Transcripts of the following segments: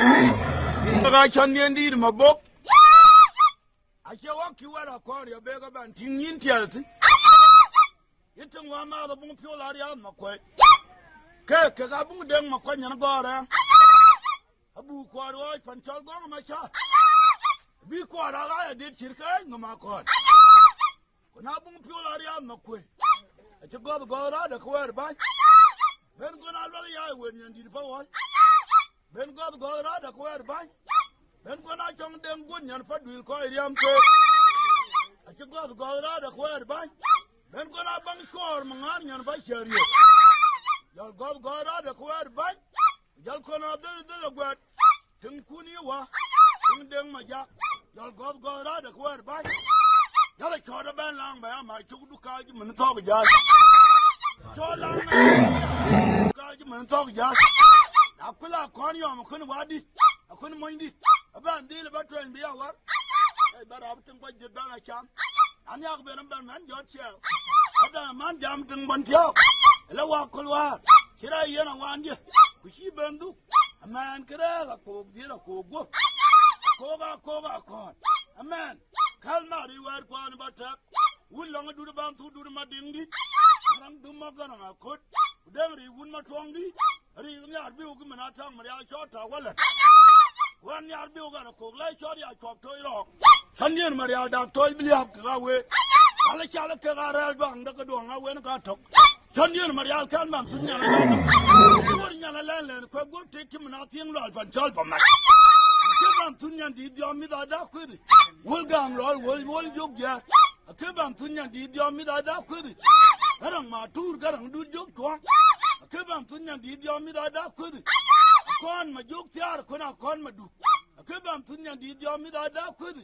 Ga chan yen di ma bok. A che wa ki wa ko ri be ga ban tin yin tialti. Yitin wa ma da bung pyo la ya ma ko. Ke ga bung deng ma ko nyan go ra. Abu ko ro pan chal go ma cha. Bi ko ra ga de chirka ngama ko. Ko na bung pyo la ya ma ko. A che go ra da ko ba. Ben go na lo ya wen nyan di pa wa. Ben go ra da ko ba. Ben go na chong deng gun nyan fa duil ko iriam ko. A che go ra da ko ba. Ben go na bang shor mangar nyan fa shari. Yal go ra da ko ba. Yal ko na de gwat. Ting kuni wa. Ting deng ma ja. Yal go ra da ko ba. Yal cho da ben lang ba ma chu du ka ji mun to ga ja. Cho lang ka ji mun to ga ja. Akula kon yo ma kun wadi. Akun moindi. Aban dil ba to en biya war. Ai bara abtin ko je ba cham. An yak be ban man jot che. Ada man jam ting ban tiao. La wa kulwa. Kira yana wanje. Ku shi bandu. Aman kira la ko dira ko go. Ko ga. Aman. Kalma ri war ko an bata. Wulong du ban tu du ma dingdi. Ram du ma gana ko. Dem ri wun ma tongdi. Ri nyar bi ku mana tang ma ya chota wala. Wan yar bi ga ko la chot ya chot toy ro. Sanyen ma ya da toy bi ya ka we. Ala chala ka ga ra bang da ka do nga we ka tok. Sanyen ma ya kan man tun ya la. Wor nya la len ko go te ki mana tin lo ban chol pa ma. Ke ban tun ya di dio mi da ku ri. Wol gam lo wol jog ya. Ke ban tun ya di dio mi da ku ri. Garang ma tur garang du jog to. Ke ban tun ya di dio mi da ku ri. Kon ma jog tiar kona kon ma du. Ke ban tun ya di dio mi da ku ri.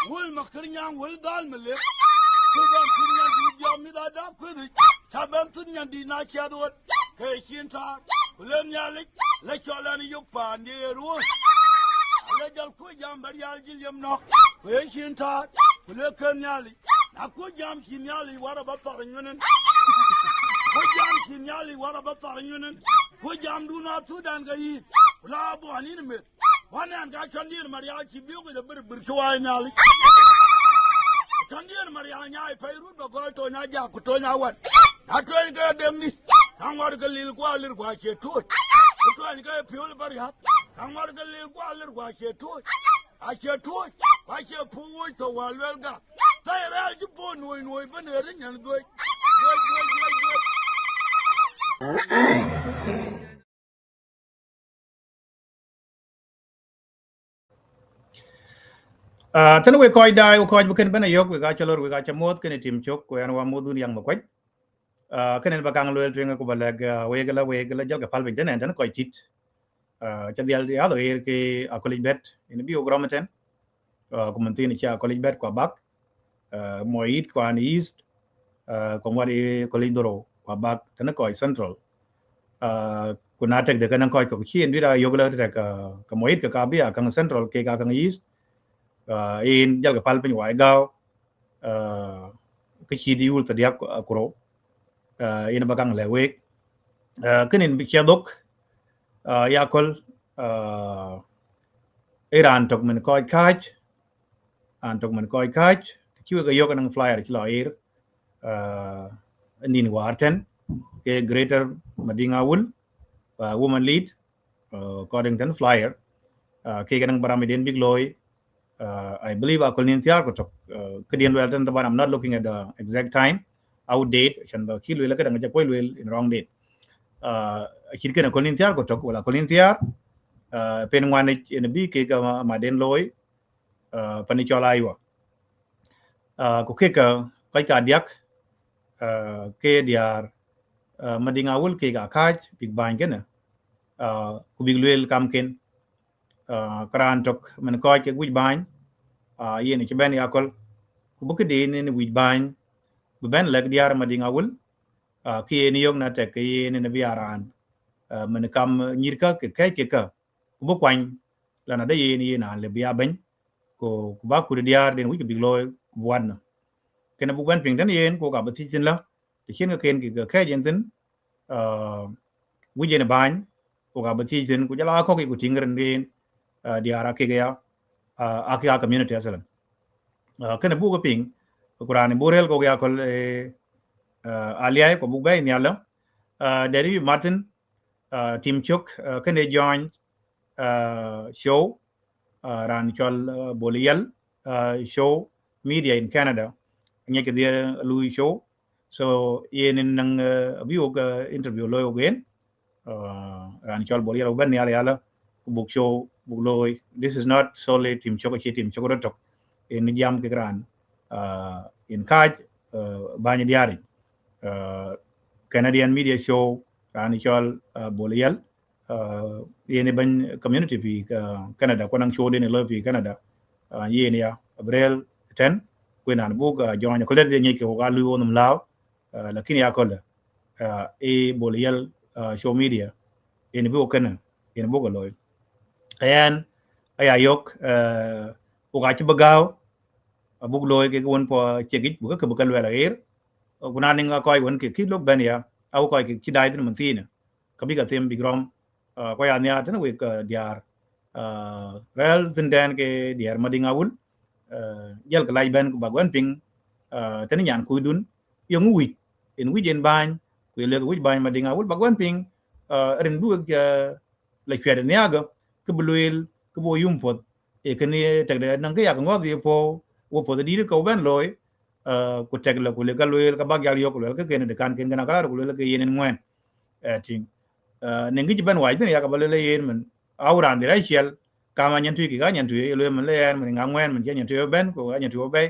Wol ma kirnyang wol dal me le. Ke ban tun ya di dio mi da ku ri. Ta ban tun ya di na cha do. Ke shin ta. Kulen ya le chola ni yuk pa ni ru. Ale jal ko jam bar ya jil yam no. Ke shin ta. Kule ken ya li. Na ko jam kin ya li wara ba tar nyunen. Ko jam kin ya li wara ba tar nyunen. Ko jam du na tu dan ga yi. La bo ani me. Wana ga chandir mariya ci biu ga bir chwa nya li. Chandir mariya nya ai pairu ba go to nya ja ku to nya wat. Na to ga dem ni. Kan war ga lil kwa ke to. Ku to ga piul bar ya. Kan war ga lil kwa ke to. A ke to. Kwa ke pu wo to wal wel ga. Tai ra ji bo noi ba ne rin yan do. Tan we koi dai o koi bukan bana yok we ga chalor we ga chamot ken tim chok ko an wa modun yang makwaj ken ba kang loel tringa ko balag we gala jal ga pal bin den tan koi tit chadial ya do er ke a college bet in bi o gromaten ko mantin cha college bet ko bak moit ko an east ko wari college doro ko bak tan koi central ko na tek de kan koi ko chien bi da yogla tek ka moit ka bi a kang central ke ka kang east in jal ga pal pin wai gao cái chi di ul ta dia kuro in bagang le we kenin bi chadok ya kol iran tok men koi kaj an tok men koi kaj chi ga yo kan flyer chi lo ir nin warten ke greater madinga ul woman lead according to flyer ke gan baramidin big loy I believe I could nintiar ko tok kedian well then I'm not looking at the exact time outdate chan ba kilo la kadang ja koy wel in wrong date kid ken ko nintiar ko tok wala ko nintiar pen wan in bi ke ga ma den loy pani chola aywa ko ke ka diak ke diar madinga wul ke ga kaj big bang ken ku big wel kam ken kran tok men ko ke wij bang yen ci ben yakol ku bu de ne wij bang bu ben leg diar madinga wul ki ni yok na te ke ne bi aran men kam nyirka ke ka ku bu kwan la na de yen na le biya ben ko ku ba ku diar den wi big loy wan ke na bu ben ping den yen ko ga ba ti tin la ti chen ka ken ki ke yen tin wi je ne ban ko ga ba ti tin ku ja la ko ki ku ting ren den diara ke ya akia community asalan kana bu ko ping kurani borel ko ya kol aliai ko bu bay nyala dari Martin Tim Chuk kene join show ran chol bolial show media in Canada nyake dia lui show so yen nang biog interview loy again ran chol bolial ban yala book show book loy this is not solely Tim Chuk Tim Chuk rotok in jam ke gran in kaj banya diari Canadian media show ran chol bolial yene ban community fi Canada ko nang show den lo fi Canada yene ya Abril 10 ko nan bu ga jonya ko le nyeke ko galu wonum law lakini ya ko e bolial show media yene bu kana yene bu ko loy ayan aya yok ko ga ci bagaw bu loy ke won po chegit bu ka bu ka wala er ko nan nga koy won ke ki lok ben ya aw koy ke ci dai den man tina ka bi ga tem bi grom ko ya nya tan we diar rel tin den ke diar madinga wul jel ka lay ben ko bagwan ping tan nyan ku dun yung wi en wi den ban ku le wi ban madinga wul bagwan ping ren bu la kwede nyaga ke buluil ke bo yum pot e ke ni tek de nang ke ya ngo di po wo po di ko ben loy ku tek la ku le ka loyel ka bag yal yok le ke ken de kan ken na kala ku le ke yenen ngwen ting nengi ban wai tin ya ka bale le yen men awran de rachel kama nyantu ki ga nyantu e le men le yan men ngwen men nyantu ben ko ga nyantu be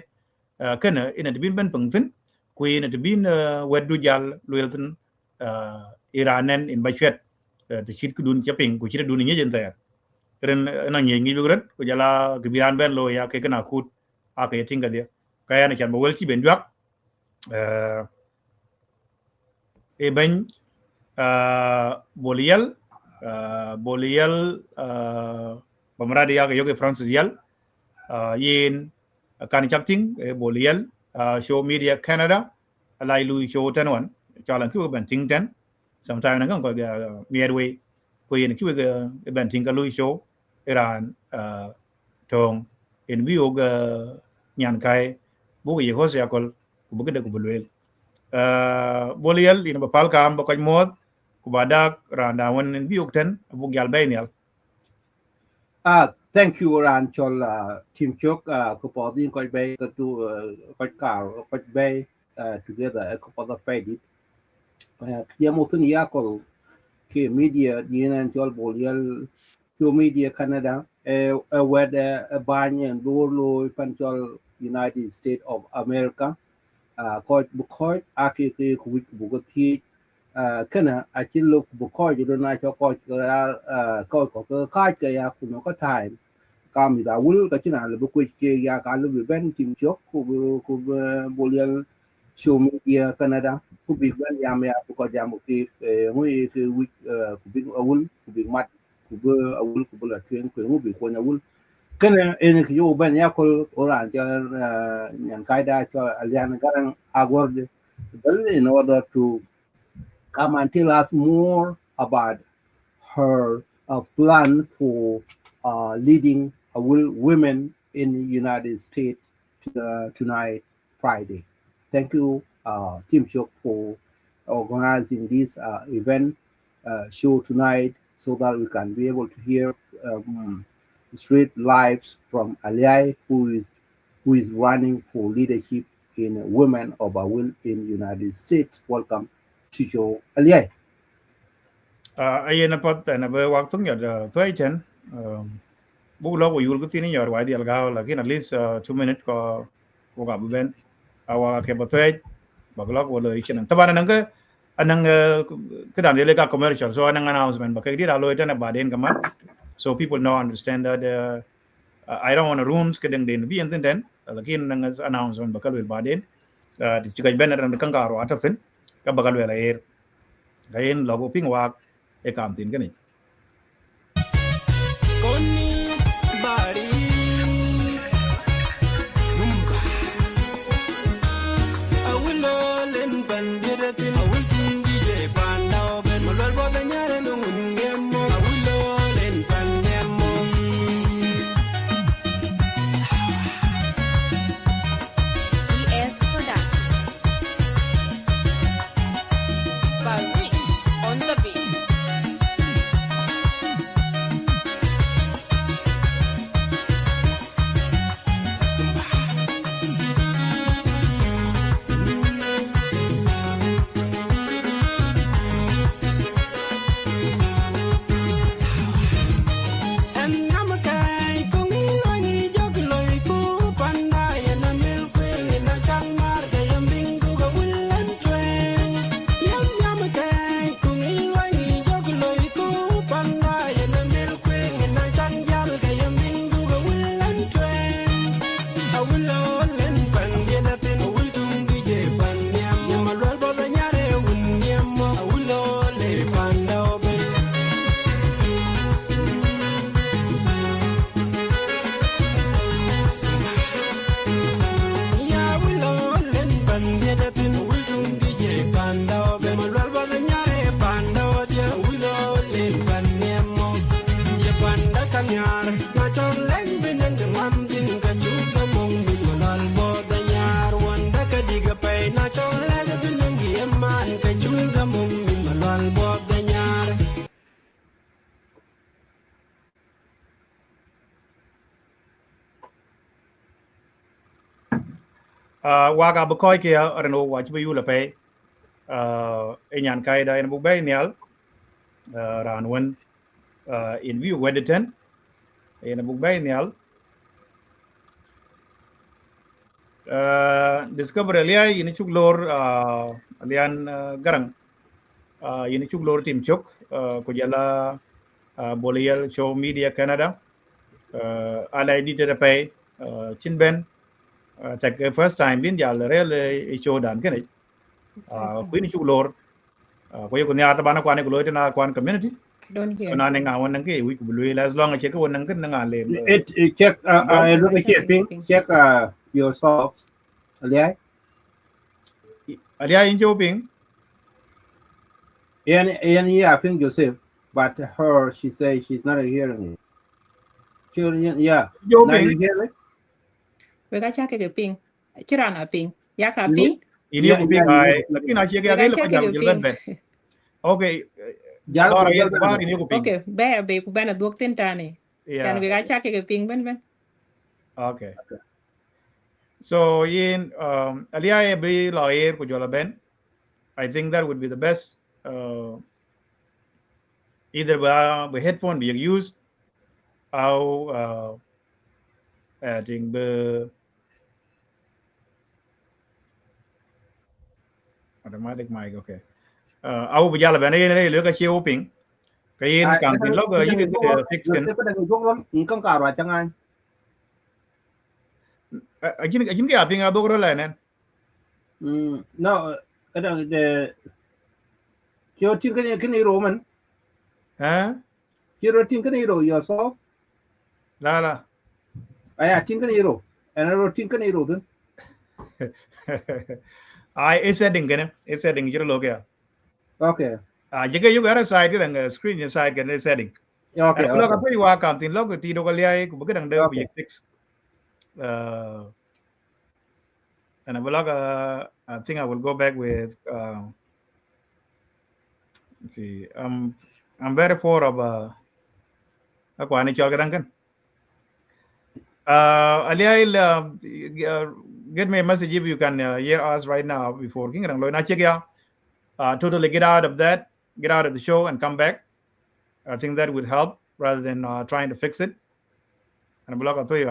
kana ina de bin ben pungtin ku ina de bin wedu jal loyel tin iranen in bachet de chit ku dun chaping ku chit dun ni jen ter ren na ngi bi ret ku jala ki biran ben lo ya ke kana kut aka tinga de kaya na chan bo wel ti ben jak e ben bolial pemradi ya yoge Francis yal yin kan chapting bolial show media Canada alai lui show tanwan chalan ku ban ting tan sometime na ko ga midway ko yin ku ga ban ting ka lui show Iran tong in view ga nyan kai bu ye ho sia kol bu ga de ku bulwel bolial ina bapal kam ba ko mod kubadak randa wan en biokten bu gal baynel thank you ran chol team chok ko podin ko bay ko tu ko kar ko bay together ko pod paid ya motun ya ko ke media dinan chol bolial to media Canada where ban en dorlo pan chol United States of America ko bu ko ake ko bu ko ti kana a chin lục bu ko ju na cho ko ko ka ya ku no ko time ka mi da wul ka china le bu ku ke ya ka lu ben tim chok ku bolial show media Canada ku bi ben ya me ku ko jam ki ngui ke wi ku bi awul ku bi mat ku bu awul ku bu la tuen ku ngu bi ko na wul kana en ki yo ben ya ko oran ja nyan kai da cho Aliai Garang Aguer Dhel in order to come and tell us more about her plan for leading women in the United States tonight, Friday. Thank you, Team Chok, for organizing this event show tonight so that we can be able to hear straight lives from Aliai, who is running for leadership in Women of Aweil in the United States. Welcome to your Aliai. ayena pat na be wak tung ya toy chen bu lo ko yul ko tin yor wai dial ga lakin at least 2 minutes ko ga ben awa ke ba toy ba lo ko le chen ta ban nan ke anang ke dan le ga commercial so anang announcement ba ke di da lo ita na ba den kaman so people know understand that I don't want to rooms ke deng den bi enten den lakin nang announcement ba ka lo ba den di chiga ben ran kan ga ro atafin ka ba ka lo la er gain logo ping wak e kam tin kani Koni baris zumba awulo len bandiratin awul tingi je panda ben malwal bodanya no ngemo awulo len pandemo nyar na chong leng binen de mam din ka chu ka mong min malal bo da nyar wanda ka diga pe na chong leng binen gi man ka chu ka mong min malal bo da nyar waga bukoi kia arano wach bu yula pe enyan kai da en bu bay nyal ran won in view wediten en bu bay nyal discover aliai ini chuglor alian garang ini chuglor tim chok ko jala bolial show media canada alai di te pe chin ben take first time bin jal rel show dan ken ko ini chuglor ko yo nya ta bana kwan ko loy na kwan community Don't hear. so na nga won nang ke wi ko lu as long as che ko won nang ken nga le Check look at here ping check yourself Aliai aliai in choping and yeah I think Joseph but her she say she's not hearing it yeah now choping you hear it We got check a ping. Chirana ping. Yaka ping. ini ko ping ai lakini a che ga le ko jam jil ben okay Bara ya bara ini ko ping Okay, be ku bana duk tentane. Kan we got check a ping ben. okay so in aliai be lawyer ko jola ben I think that would be the best either by headphone being used or I think the automatic mic okay au bây giờ là bạn ấy lựa cái chiếu ping cái cảm tin log ở những cái fix cái cái này gốc lắm những con cào rồi chẳng ai những cái ping ado rồi lại nè no cái này de chiếu tin cái này rồi mình hả chiếu tin cái này rồi yourself là ai tin cái này rồi anh rồi tin cái này rồi thôi ai setting cái này setting chứ lo kìa okay jika you ada side cái screen your side cái setting okay kalau apa you cảm tin log ti do kali ku begadang dia Okay. fix and I will I think I will go back with let's see I'm very for of aku ani chal kadang kan Aliai get me a message if you can hear us right now before king kadang lo na check ya totally get out of the show and come back. I think that would help rather than trying to fix it. And block a three.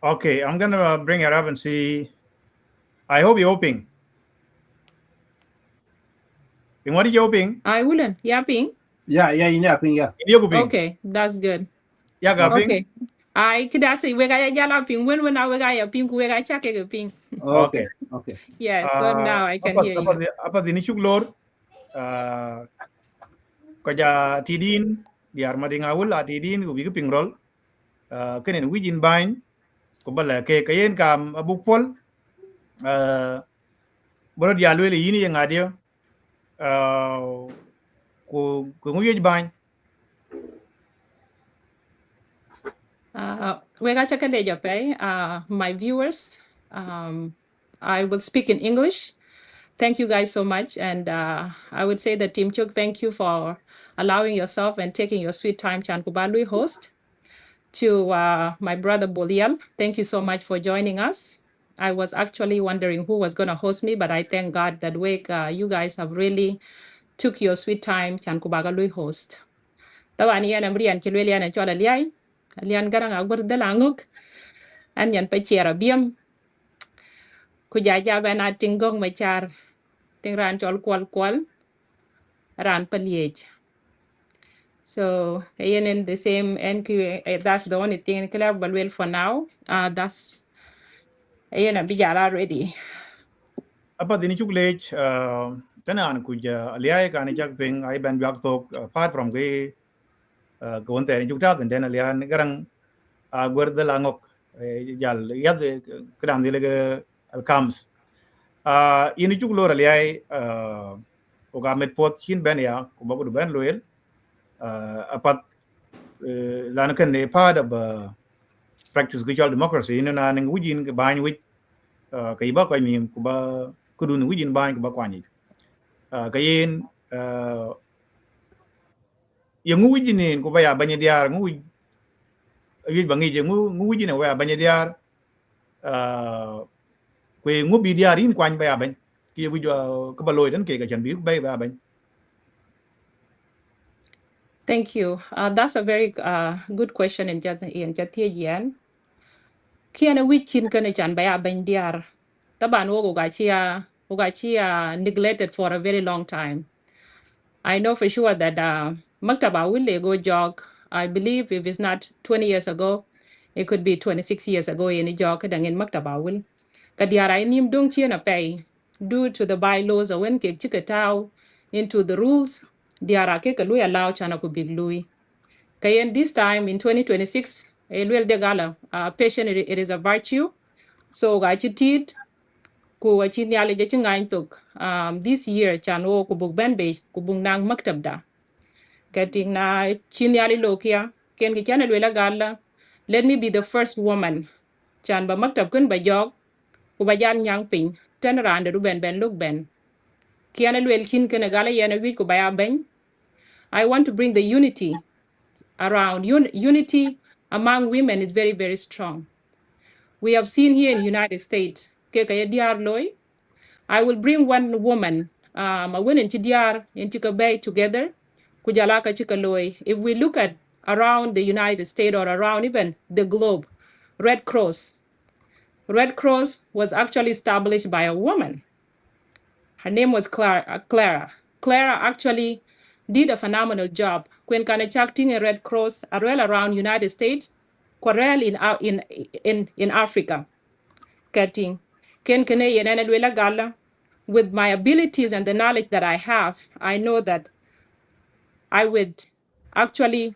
Okay, I'm gonna bring her up and see. I hope you're hoping. What are you hoping? I wouldn't. Yeah, ping. Yeah, ping, yeah. Okay, that's good. Yeah, ping. Okay. I could say we got a ping when I got ping, we got check a ping. Okay. Yeah, so now I can hear you. Apa the nichuk lor? Kaja tidin di armading awul tidin ubi ping roll. Kenen wijin bain. Kubala ke kayen kam abukpol. Boro dia luele yini yang adio. Ku nguyej bain. We got my viewers. I will speak in English. Thank you guys so much. And I would say that Team Chuk, thank you for allowing yourself and taking your sweet time, Chan Kubalui host. To my brother Bolial, thank you so much for joining us. I was actually wondering who was going to host me, but I thank God that you guys have really took your sweet time, Chan Kubagalui host. Tawan yan ang riyan kilweli yan ang chola liay. Alian Garang Aguer Dhel an yan pa chera biem. Kujaja bana tingong machar. Ting ran chol kwal ran paliej. So ayan in the same NQ, that's the only thing club but well for now. That's ayan a bijala ready. Apa dini chuklech tanan kuja aliai kan jak ping ai ban jak tok apart from ke kon te chukta den alian garang Aguer Dhel angok jal yad kram dile ke alkams ini chuklo aliai o ga met pot chin ben ya ko bagu ben loel apat lan kan ne part of practice good democracy in na nang wujin ke ban wit kai ba ko ni ko ba kudun wujin ban ko ba kwani kayin yang wujin ni ko ba ya banya diar nguj wi bangi je wujin wa banya diar kwe ngubi diar in kwani ba ya ban ki wujo ko ba loy dan ke ga chan bi ba ban. Thank you. That's a very good question in Jatian. Kiana wichin kana chan baya bandiar. Taban wogachia neglected for a very long time. I know for sure that Maktaba will go jog. I believe if it's not 20 years ago, it could be 26 years ago in a jog kadang in Maktaba will. Kadiara inim dong chiana pay due to the bylaws or when ke chikatao into the rules, diara ke kalui allow chana ku big lui. Kayen this time in 2026, elwel de gala, patient it is a virtue. So gachitit ku achi nyale je chingain tok this year chan wo ku bug ben be ku bug nang maktab da. Getting na chinyali lokia ken ki chana lwela gala, let me be the first woman chan ba maktab kun ba jog ku ba jan nyang ping ten rande du ben look ben kiana lwel kin ken gala yana wi ku ba ya ben. I want to bring the unity around. Unity among women is very, very strong. We have seen here in the United States, I will bring one woman, a woman in Chika together, Kujalaka Chikaloi. If we look at around the United States or around even the globe, Red Cross was actually established by a woman. Her name was Clara. Clara actually did a phenomenal job. When Kanachakting a Red Cross around United States, Quarel in Africa. Getting Ken Canadian and Edwila Gala, with my abilities and the knowledge that I have, I know that I would actually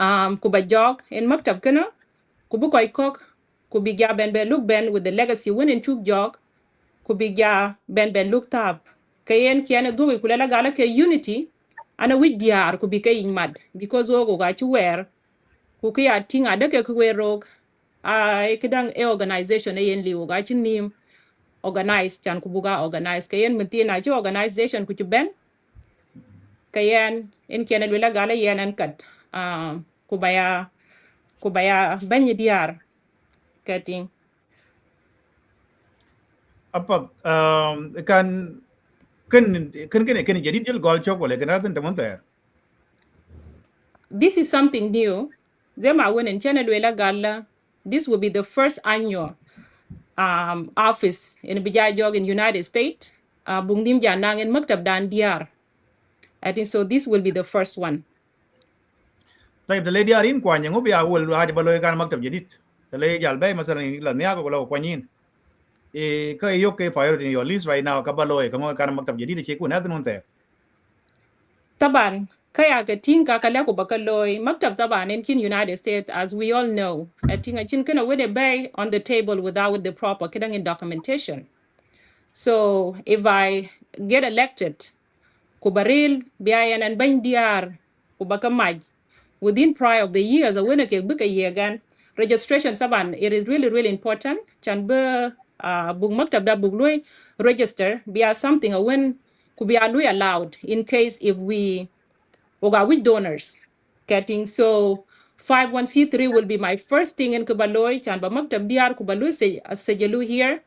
kuba jog in maktab kana kubu koy kok kubigya ben look ben with the legacy winning chuk jog kubigya ben look tab kayen kiana dugi kulela gala ke unity ana with diar kubika in mad because ogo ga chuwer kukia tinga deke kuwerok kidang organization yen li ga chinim organize chan kubuga organize kayen mintina chi organization ku ben kayen en kiana lela gala yen an kat kubaya banyi diar kating Apa kan jadi jel gol chok wala kan ratan tamon ter. This is something new. Zema when in channel lela gala, this will be the first annual office in Bijajog in United States. Bungdim janang in maktab dan diar. I think so this will be the first one. Tapi the lady arin kwanya ngobi awul haja baloy kan maktab jadid. The lady jalbay masalan la niya ko kwanyin. Ka yok ke priority in your list right now ka baloy ka kan maktab jadid che ku na tunun ter. Taban kaya ka tinka kala ko bakaloy maktab taban in United States, as we all know, I think a chin kana with a bay on the table without the proper kidang in documentation. So if I get elected, kubaril biayan and bandiar kubakamaj within prior of the years a winner ke book a year again registration saban it is really really important chan be book maktab da book lui register be something a when could be allowed in case if we oga with donors getting so 51c3 will be my first thing in Kubaloy chan ba maktab diar Kubaloi say sejelu here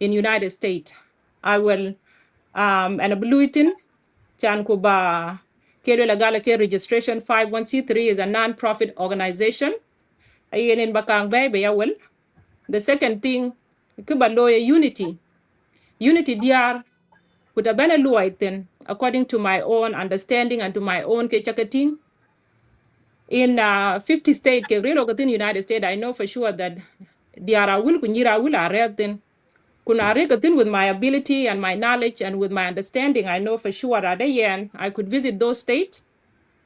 in United States. I will and a bulletin chan kuba kero lagala ke registration 51c3 is a non-profit organization ayen in bakang bay well. The second thing Kubaloy unity diar kutabana luaiten according to my own understanding and to my own kechakating in 50 states ke relo within United States. I know for sure that diara will kunyira will are then kunare katin with my ability and my knowledge and with my understanding. I know for sure that I could visit those states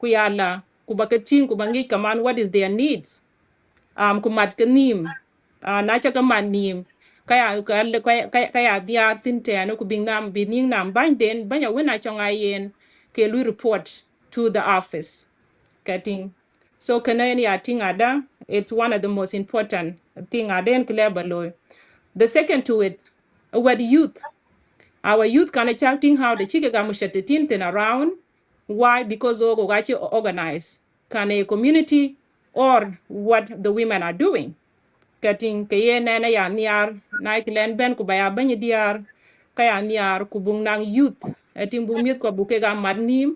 kuyala kubakatin kubangi kaman what is their needs kumat kanim nacha kaman nim kaya dia tinte ano kubing nam bining nam banden banya wena chonga yen ke lui report to the office getting so kanani ating ada it's one of the most important thing aden klebalo. The second to it with youth, our youth can chatting how the chicken gamushatin around. Why? Because ogo gachi organize can a community or what the women are doing. Getting kaye nana ya niar naik len ben kubaya banyi diar kaya niar kubung nang youth eting bumit ko bukega madnim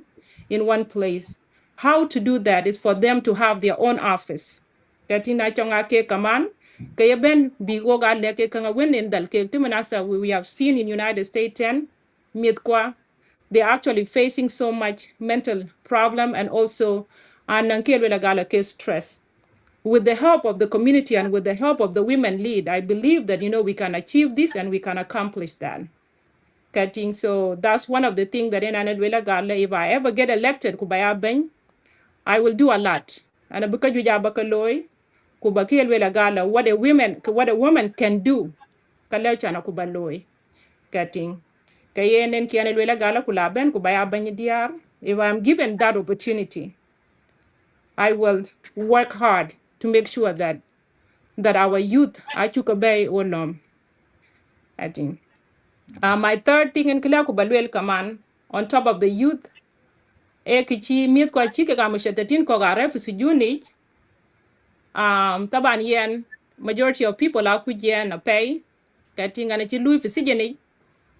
in one place. How to do that is for them to have their own office. Getting na chonga ke kaman kaya ben bigo ga leke kanga wen in dal ke timanasa we have seen in United States 10 mitkwa they're actually facing so much mental problem and also anankelwe gala ke stress. With the help of the community and with the help of the women lead, I believe that, we can achieve this and we can accomplish that. Cutting. So that's one of the things that in Anadwela Gala, if I ever get elected, Kubaya Ben, I will do a lot. And because you Bakaloi, Kubaki Gala, what a woman can do, Kalechana Kubaloi. Cutting. Kayen Kianadwela Gala Kulaben, Kubaya Ben Diar. If I'm given that opportunity, I will work hard to make sure that our youth achuka bay olom. I think. My third thing in Kila Kubalwel Kaman, on top of the youth, kichi miet kwa chike kama shatatin ko gare fusijuni. Taban yen majority of people are kujen a pay. Getting an Louis Fisijani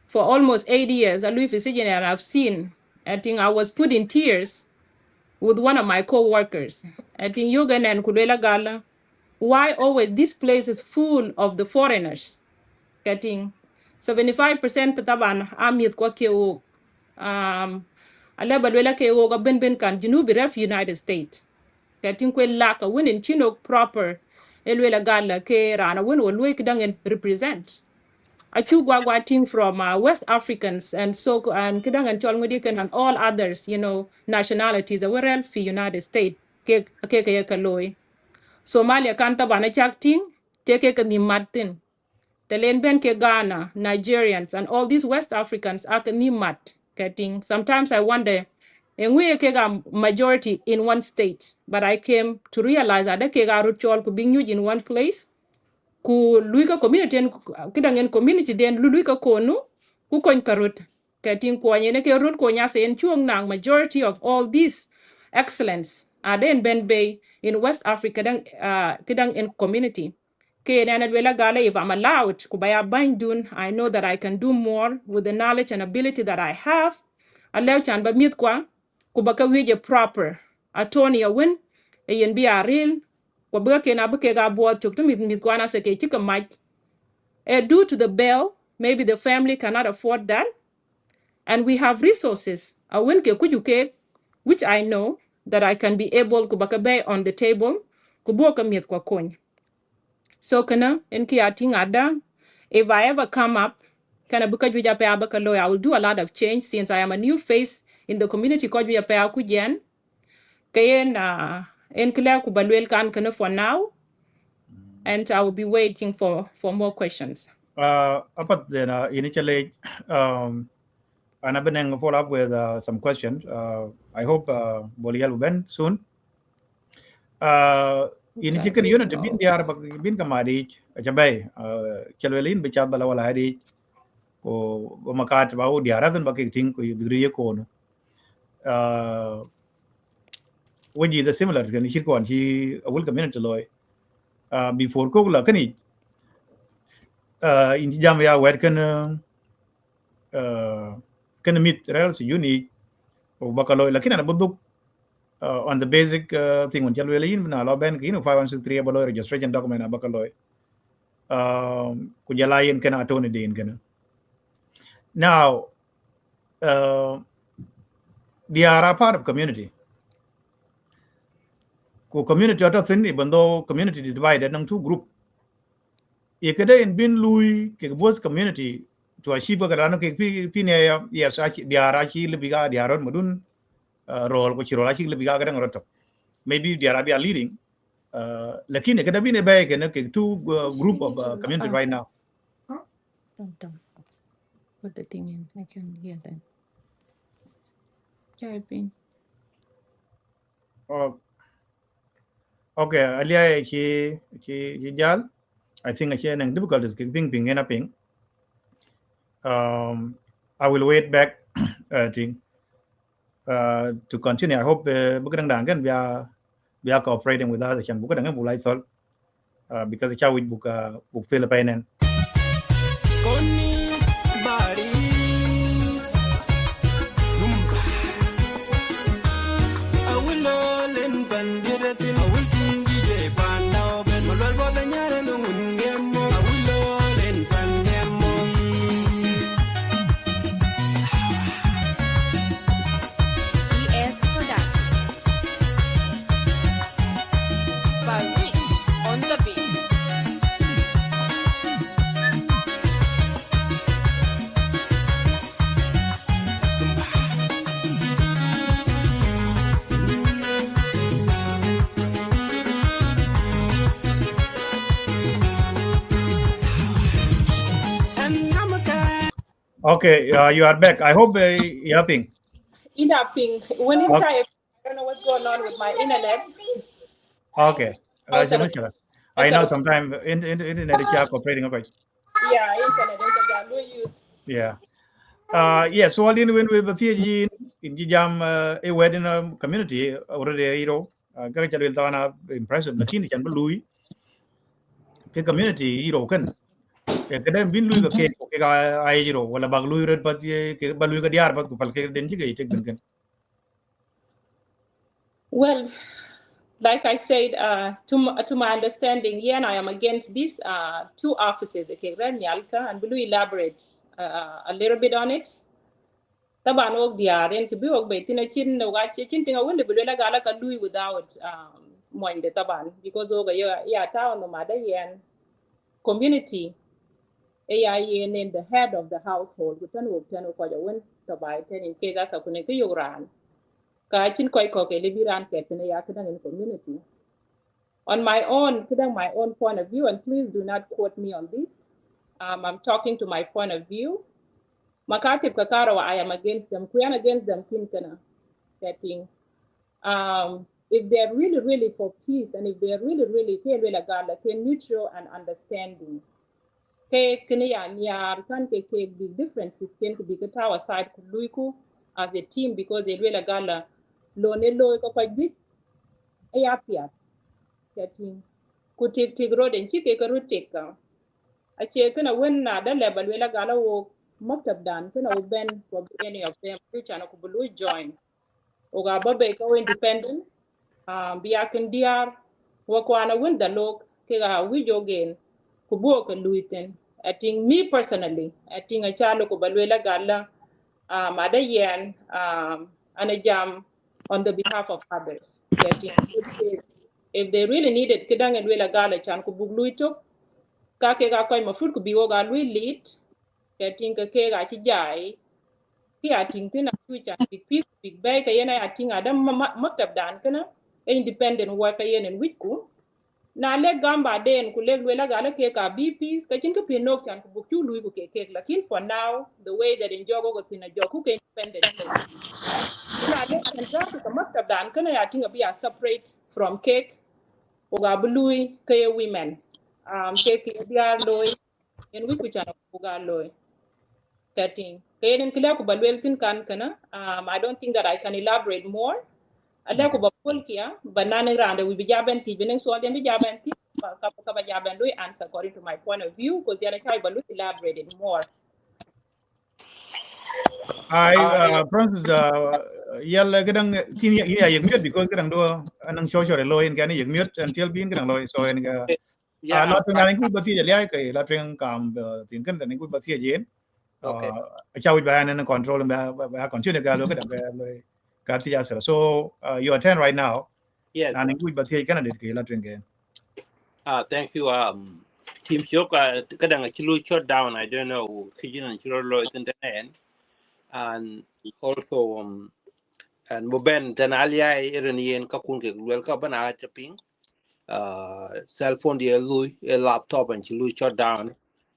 for almost 8 years. A Louis Fisijani and I've seen. I think I was put in tears with one of my co-workers. I think Yogan and Kudela Gala. Why always this place is full of the foreigners? Getting 75% taban amit kwa keo aleba lwela keo ga ben kan junubi ref United States. Getting kwe laka win chino proper elwela gala ke rana win wolwe kidang represent. Achu gwa ting from West Africans and so and kidang and cholngodikan and all others, nationalities that were ref United States ke kaloi. Somalia kanta bana chak ting teke ka ni Martin. Telen ben ke Ghana, Nigerians, and all these West Africans are ni mat getting. Sometimes I wonder, and we ke majority in one state, but I came to realize that ke ga ritual could be in one place. Ku luika community and kidangen community den luika konu ku kon karut getting ko nyene ke rut ko nyase en chuong nang majority of all these excellence are then ben bay in West Africa kidang in community. If I'm allowed, I know that I can do more with the knowledge and ability that I have. Allow chan ba mit kwa kubaka wije proper. Attorney win a yen be a real kwabuke na buke ga board to mit kwa na seke chika mach. Due to the bill, maybe the family cannot afford that. And we have resources. A win ke kujuke, which I know that I can be able kubaka bay on the table kuboka mit kwa kony. So kana enki ating ada, if I ever come up, kana buka juja pe abaka loy, I will do a lot of change since I am a new face in the community ko juja pe akujen. Kayen enkila kubalwel kan kana for now, and I will be waiting for more questions. Apat then initially, and I've been follow up with some questions. I hope Bolial will ben soon. ini chicken unit bin biar bin kamari jabai chalwelin bicat bala wala hadi ko makat bawo diara dan bakik ting ko bigri ko no waji the similar kan shir ko an shi awul community loy before ko la kani in jam ya wer kan meet rels unique o bakaloy lakin ana buduk on the basic thing on chalwelin na lo ben kino 5163 balo registration document abakaloy ku jalayen kana atone den kana now they are a part of community ku community out of thin even though community divided into two group ikede in bin lui ke both community to achieve garano ke pi ne yes they are actually libiga they are mudun role ko chiro actually libiga gadang roto maybe they are leading lakini ikede bin e bay ke two group of community right now. Don't put the thing in. I can hear them. Typing. Okay, Aliai ki jal. I think I share difficulties ping and ping. I will wait back to continue. I hope bukan dangan biar cooperating with us. Can bukan dangan mulai sol because kita will book Philippines. Okay, you are back. I hope you are ping. Ping. When you try, I don't know what's going on with my internet. Okay. I know sometimes internet is cooperating. Okay. Yeah, internet we use. Yeah. Yeah. So all in when we were in jam a wedding community already, you know, gaga jalil tawana impressive. Lakini can belui ke community, you know, kan. Kadang bin lui ke ai jiro wala bag lui red pat ke balui ke diar pat ku pal ke den jige tek ben kan. Well, like I said, to my understanding, yeah, and I am against these two offices, okay, Nyalka, and will elaborate a little bit on it. Taban og diaren ke bi og be tina chin no ga chin tinga wonde bi la gala ka lui without moinde taban because og ya ta no mada yen community AIN in the head of the household kutan wo tan ko ja won to bai ten in ke ga sa kunen ke yoran ka chin koy ko ke libiran ke tin ya kidan in community on my own kidan my own point of view, and please do not quote me on this. I'm talking to my point of view. Makatib kakara I am against them. Kuyan against them kinkana. Getting if they're really for peace, and if they're really neutral and understanding. Ke kan ke big differences can be our side kuluiku as a team because they really gala lo ko quite big ayapia getting could take road and chike ka route take a che kana when na da level we la gala wo maktab dan kana wo ben for any of them future na kubulu join oga babe ko independent biya kan diar wo ko ana win da lok ke ga wi jogen kubo ka luiten. I think me personally, I think a chalo ko balwela gala madayen and a jam on the behalf of others. If they really needed kidang and wela gala chan ko bugluito ka ke ga koy mafut ko biwo ga lui lead getting ka ke ga ci jay ki ating tina tuicha big bay ka yena ating adam maktab dan kana independent worker yen en wiku na le gamba den ku le wela gala ke ka BPs ka chin ka pinok kan ku bukchu lui ku ke lakin for now the way that in jogo go tina joku ke independent na le kan za ka maktab dan kana ya tinga be separate from cake oga blue ke women ke diar loy en wi ku chan oga loy getting kayen kila ko balwel tin kan kana I don't think that I can elaborate more ala ko ba pol kia banana rande wi bijaben ti benen so den bijaben ti ka bijaben do answer according to my point of view because yana kai balu elaborated more. Francis, yalla kadang kini ya yeg mute because kadang do anang social lo in kan yeg mute until bin kadang lo so en ga la tong yang ku bati ya lai kai la tong kam tin kan dan ku bati jen chawi ba nan control ba continue ga lo kadang ga lo ka ti ya so your turn right now. Yes. And ku bati kan de ke la tong ga. Thank you. Team Shoka kadang kilo shut down. I don't know. Kijin and kilo lo internet and also and Boben then Aliai Iranian kakun ke welcome bana chaping. Cell phone the lui a laptop and chilu shut down.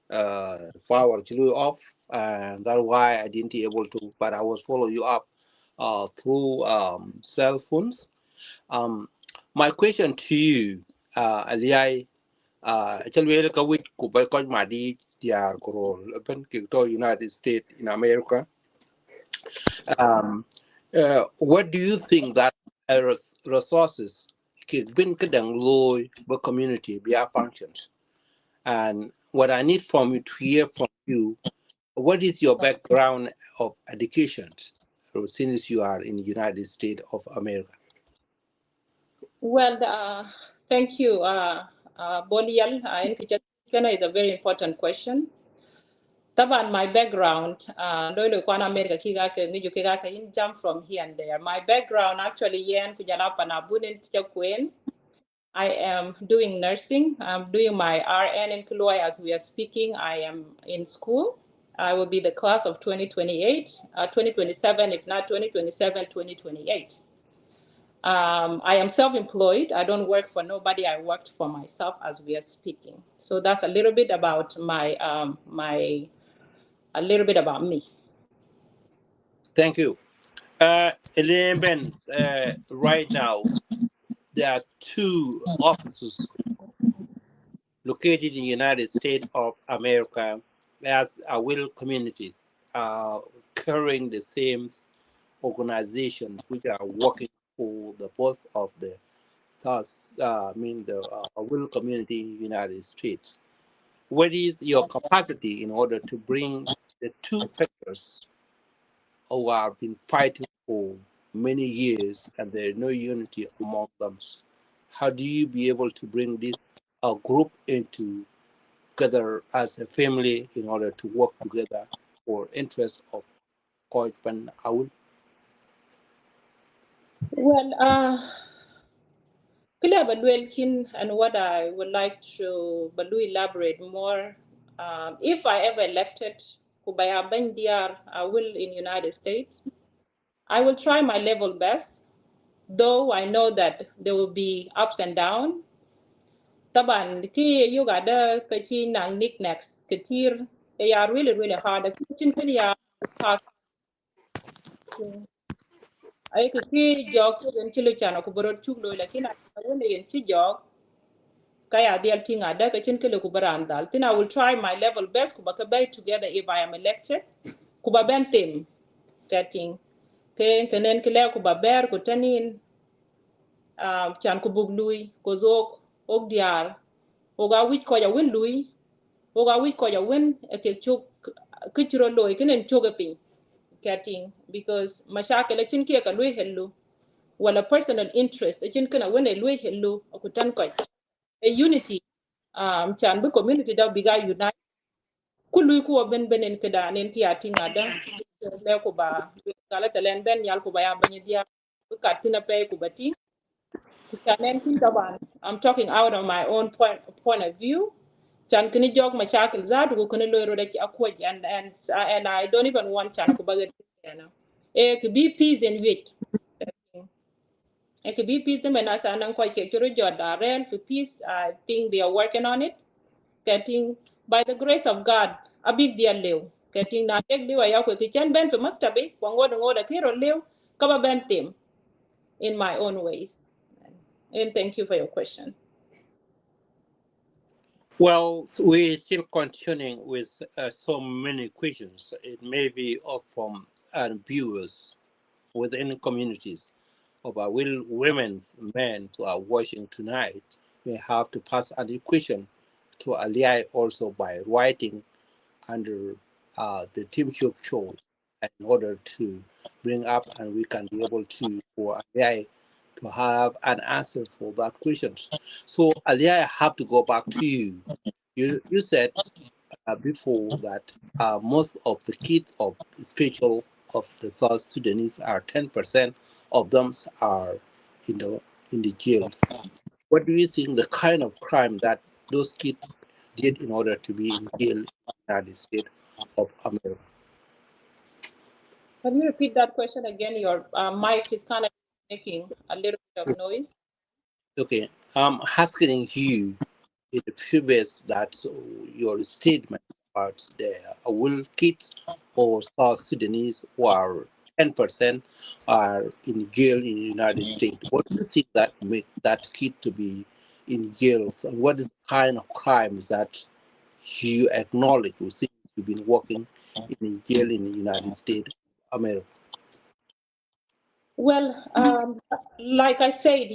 Power chilu off, and that's why I didn't able to. But I was follow you up through cell phones. My question to you, Aliai. Actually, ka wit ku ba ko madi diar ko ben to United States in America. What do you think that resources been kadang low but community be our functions? And what I need from you to hear from you, what is your background of education since you are in the United States of America? Well, thank you, Bolial. Is a very important question. Taban, my background, Lolo Kwan America Kigaka, Niju Kigaka, in jump from here and there. My background actually, Yen Kujalapa Nabunin Queen. I am doing nursing. I'm doing my RN in Kiloi as we are speaking. I am in school. I will be the class of 2028, 2027, if not 2027, 2028. I am self-employed. I don't work for nobody. I worked for myself as we are speaking. So that's a little bit about a little bit about me. Thank you. Elaine Ben, right now, there are two offices located in the United States of America as Aweil communities carrying the same organizations which are working for the both of the South, the Aweil community in the United States. What is your capacity in order to bring the two sectors who have been fighting for many years and there is no unity among them? How do you be able to bring this group into together as a family in order to work together for interests of Koipan Aul? Well, Kila Baluelkin, and what I would like to Balu elaborate more. If I ever elected Kubaya Bendiar, I will in United States. I will try my level best, though I know that there will be ups and downs. Taban ki you got the kachi nang knickknacks katir they are really hard. The kitchen can ya I could see jog and chiluchana kuburo chuglo like in a windy and chijog kaya deal thing at the kitchen kilukubarandal. Then I will try my level best kubaka bay together if I am elected. Kuba bentim getting kenen kile kuba bear kutanin chan kubug lui kozok og diar oga wich ko ya win lui oga wich ko ya win ke chuk kichiro loy kenen choga pin getting because mashakela chin ke ka lui hello wala personal interest chin kana win lui hello akutan ko a unity chan bu community da biga unite kullu ko ben benen keda nen ti atinga da le ko ba kala talen ben yal ko ba ya banya dia bu katina pe ko bati I'm talking out of my own point of view. Chan kini jog mashakil zadu ko kini loiro da ki akwaj and I don't even want chan ko bagat yana. E could be peace and wait. It could be peace them and as an unquite kiro joda rel for peace. I think they are working on it. Getting by the grace of God a big deal lew. Getting na tek diwa ya ko kitchen ben for maktabi wango ngoda kiro lew kaba ben tim in my own ways. And thank you for your question. Well, we're still continuing with so many questions. It may be all from viewers within communities of our women, men who are watching tonight. We have to pass an question to Aliai also by writing under the Team Show in order to bring up, and we can be able to, for Aliai to have an answer for that questions. So Aliai, I have to go back to you. You said before that most of the kids of special of the South Sudanese are 10% of them are in the jails. What do you think the kind of crime that those kids did in order to be in jail in the United States of America? Can you repeat that question again? Your mic is kind of making a little bit of noise. Okay, I'm asking you in the previous that your statement about the will kids or South Sudanese who are 10% are in jail in the United States. What do you think that make that kid to be in jails, and what is the kind of crimes that you acknowledge or think you've been working in jail in the United States of America? Well, like I said,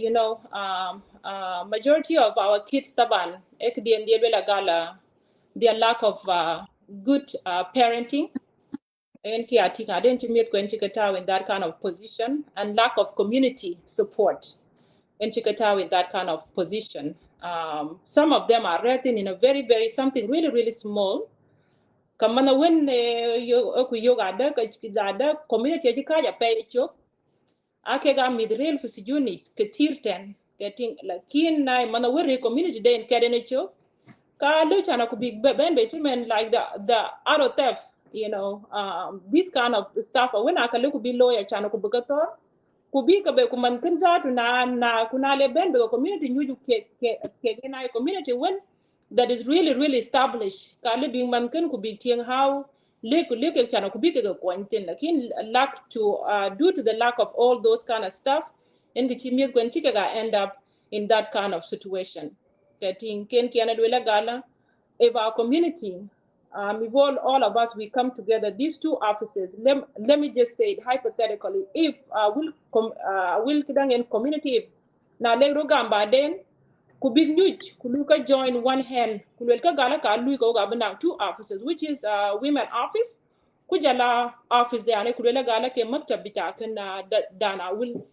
majority of our kids, taban, their lack of good parenting, in that kind of position, and lack of community support in that kind of position. Some of them are written in a very, very something really, really small. Kamana when you ada community education pay chok ake ga midrel fi sijuni ketirten getting lakin na mana wori community den kedene chok ka lu chana ku big ben betimen like the auto theft, this kind of stuff when aka lu ku be lawyer chana ku bugator ku bi ka be ku man kan za na kuna le ben be community nyuju ke na community when that is really, really established. Kali being man kan could be tiang how look chana could be个关键 lakin lack to due to the lack of all those kind of stuff in the chimney when chika end up in that kind of situation. Getting ken kiana dwela gala if our community if all of us we come together, these two offices, let me just say it hypothetically, if will kidang in community if na legro gamba then ku big nyuj ku luka join one hand ku lelka gala ka lui ko ga bana two offices which is women office ku jala office de ane ku lela gala ke maktab bita kan dana will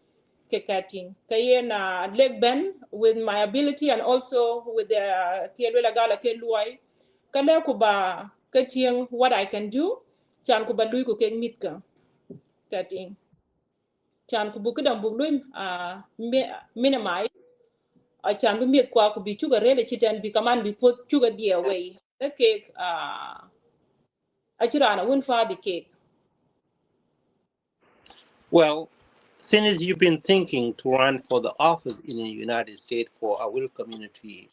ke kating kayena leg ben with my ability and also with the ke lela gala ke luai kala ku ba kating what I can do chan ku ba lui ku ke mitka kating chan ku bu kedam bu lui minimize a chan bi miet kwa ku bi chuga rele chiten bi kaman bi pot chuga dia way the cake a chirana won fa the cake. Well, since you've been thinking to run for the office in the United States for our community,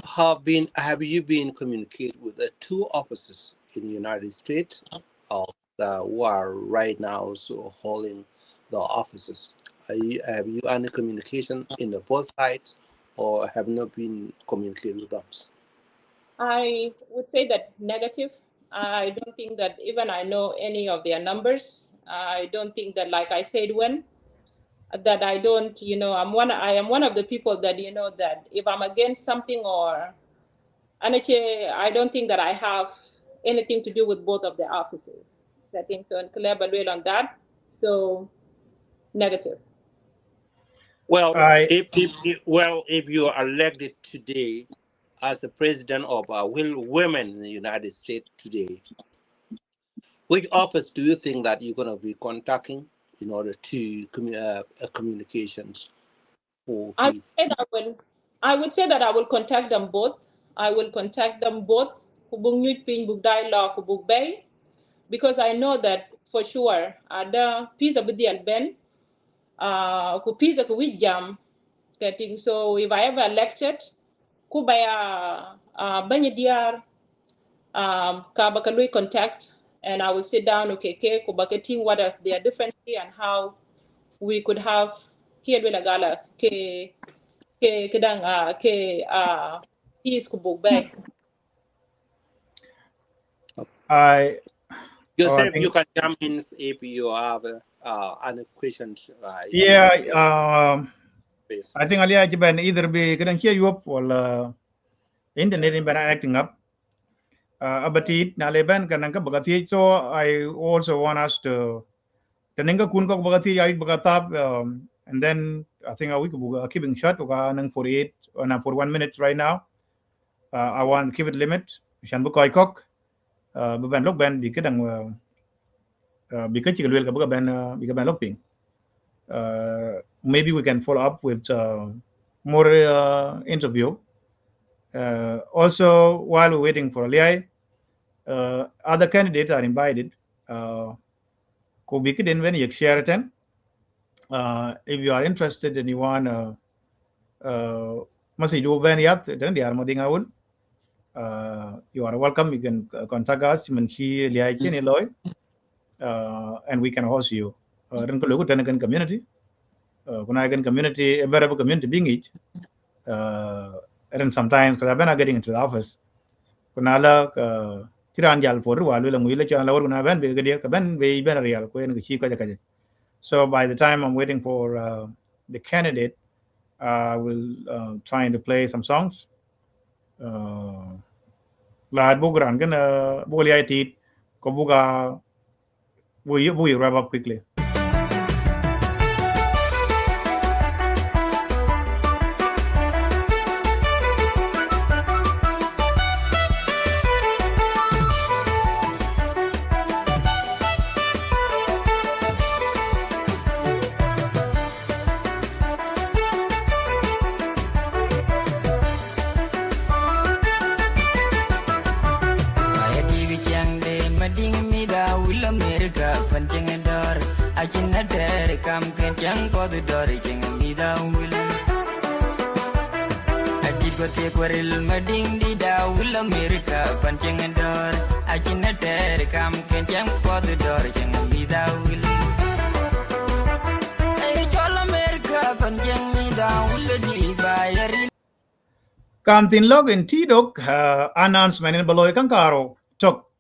have you been communicating with the two offices in the United States who are right now so holding the offices? Have you any communication in the both sides, or have not been communicated with them? I would say that negative. I don't think that even I know any of their numbers. I don't think that, like I said, when that I don't, I am one of the people that, that if I'm against something or, and I don't think that I have anything to do with both of the offices. I think so, and Caleb will on that. So negative. Well, if you are elected today as the president of women in the United States today, which office do you think that you're going to be contacting in order to communications for peace? I would say that I will contact them both. I will contact them both. Kubung nyuj ping bug dialogue kubug bay, because I know that for sure ada pizza with the ben ku pizza ku jam getting. So if I ever elected kubaya banya diar ka bakalui contact, and I will sit down okay kubaketing what are their differences and how we could have here gala ke ke kedang ke East Kubuk Bay. I Joseph, you think can jump in if you have any questions. yeah. Please. I think Aliai Japan either be couldn't hear you up or internet in acting up. But it Naleban Kanaka Bagati. So I also want us to Taninga Kunko Bagati, I Bagatab, and then I think we could keeping short 48 or for 1 minute right now. I want to keep it limit. Shan Bukoy Cock, Buban Look Ben, Bikadang, because you will go Ben, Bikaban Looking. Maybe we can follow up with more interview. Also, while we're waiting for Aliai, other candidates are invited. Ko bikidin when you share it. If you are interested and you want masih do ben yat then they are moding awul. You are welcome. You can contact us. Menchi Aliai kini loy, and we can host you. Dan kalau kita dengan community, kuna dengan community, beberapa community bingi. And sometimes because I've been getting into the office, kunala tiran jal for walu lang wila chan lawar kuna ben be gadia ka ben be ben real ko en chi kaja kaja. So by the time I'm waiting for the candidate, I will trying to play some songs. Lad buguran kan boli IT ko buga we wrap up quickly. Mading di daul Amerika pancing dor akina ter kam kencang pod dor jangan di daul ay jol Amerika pancing di daul di bayari Kamtin log in Tidok announcement in below Kankaro tok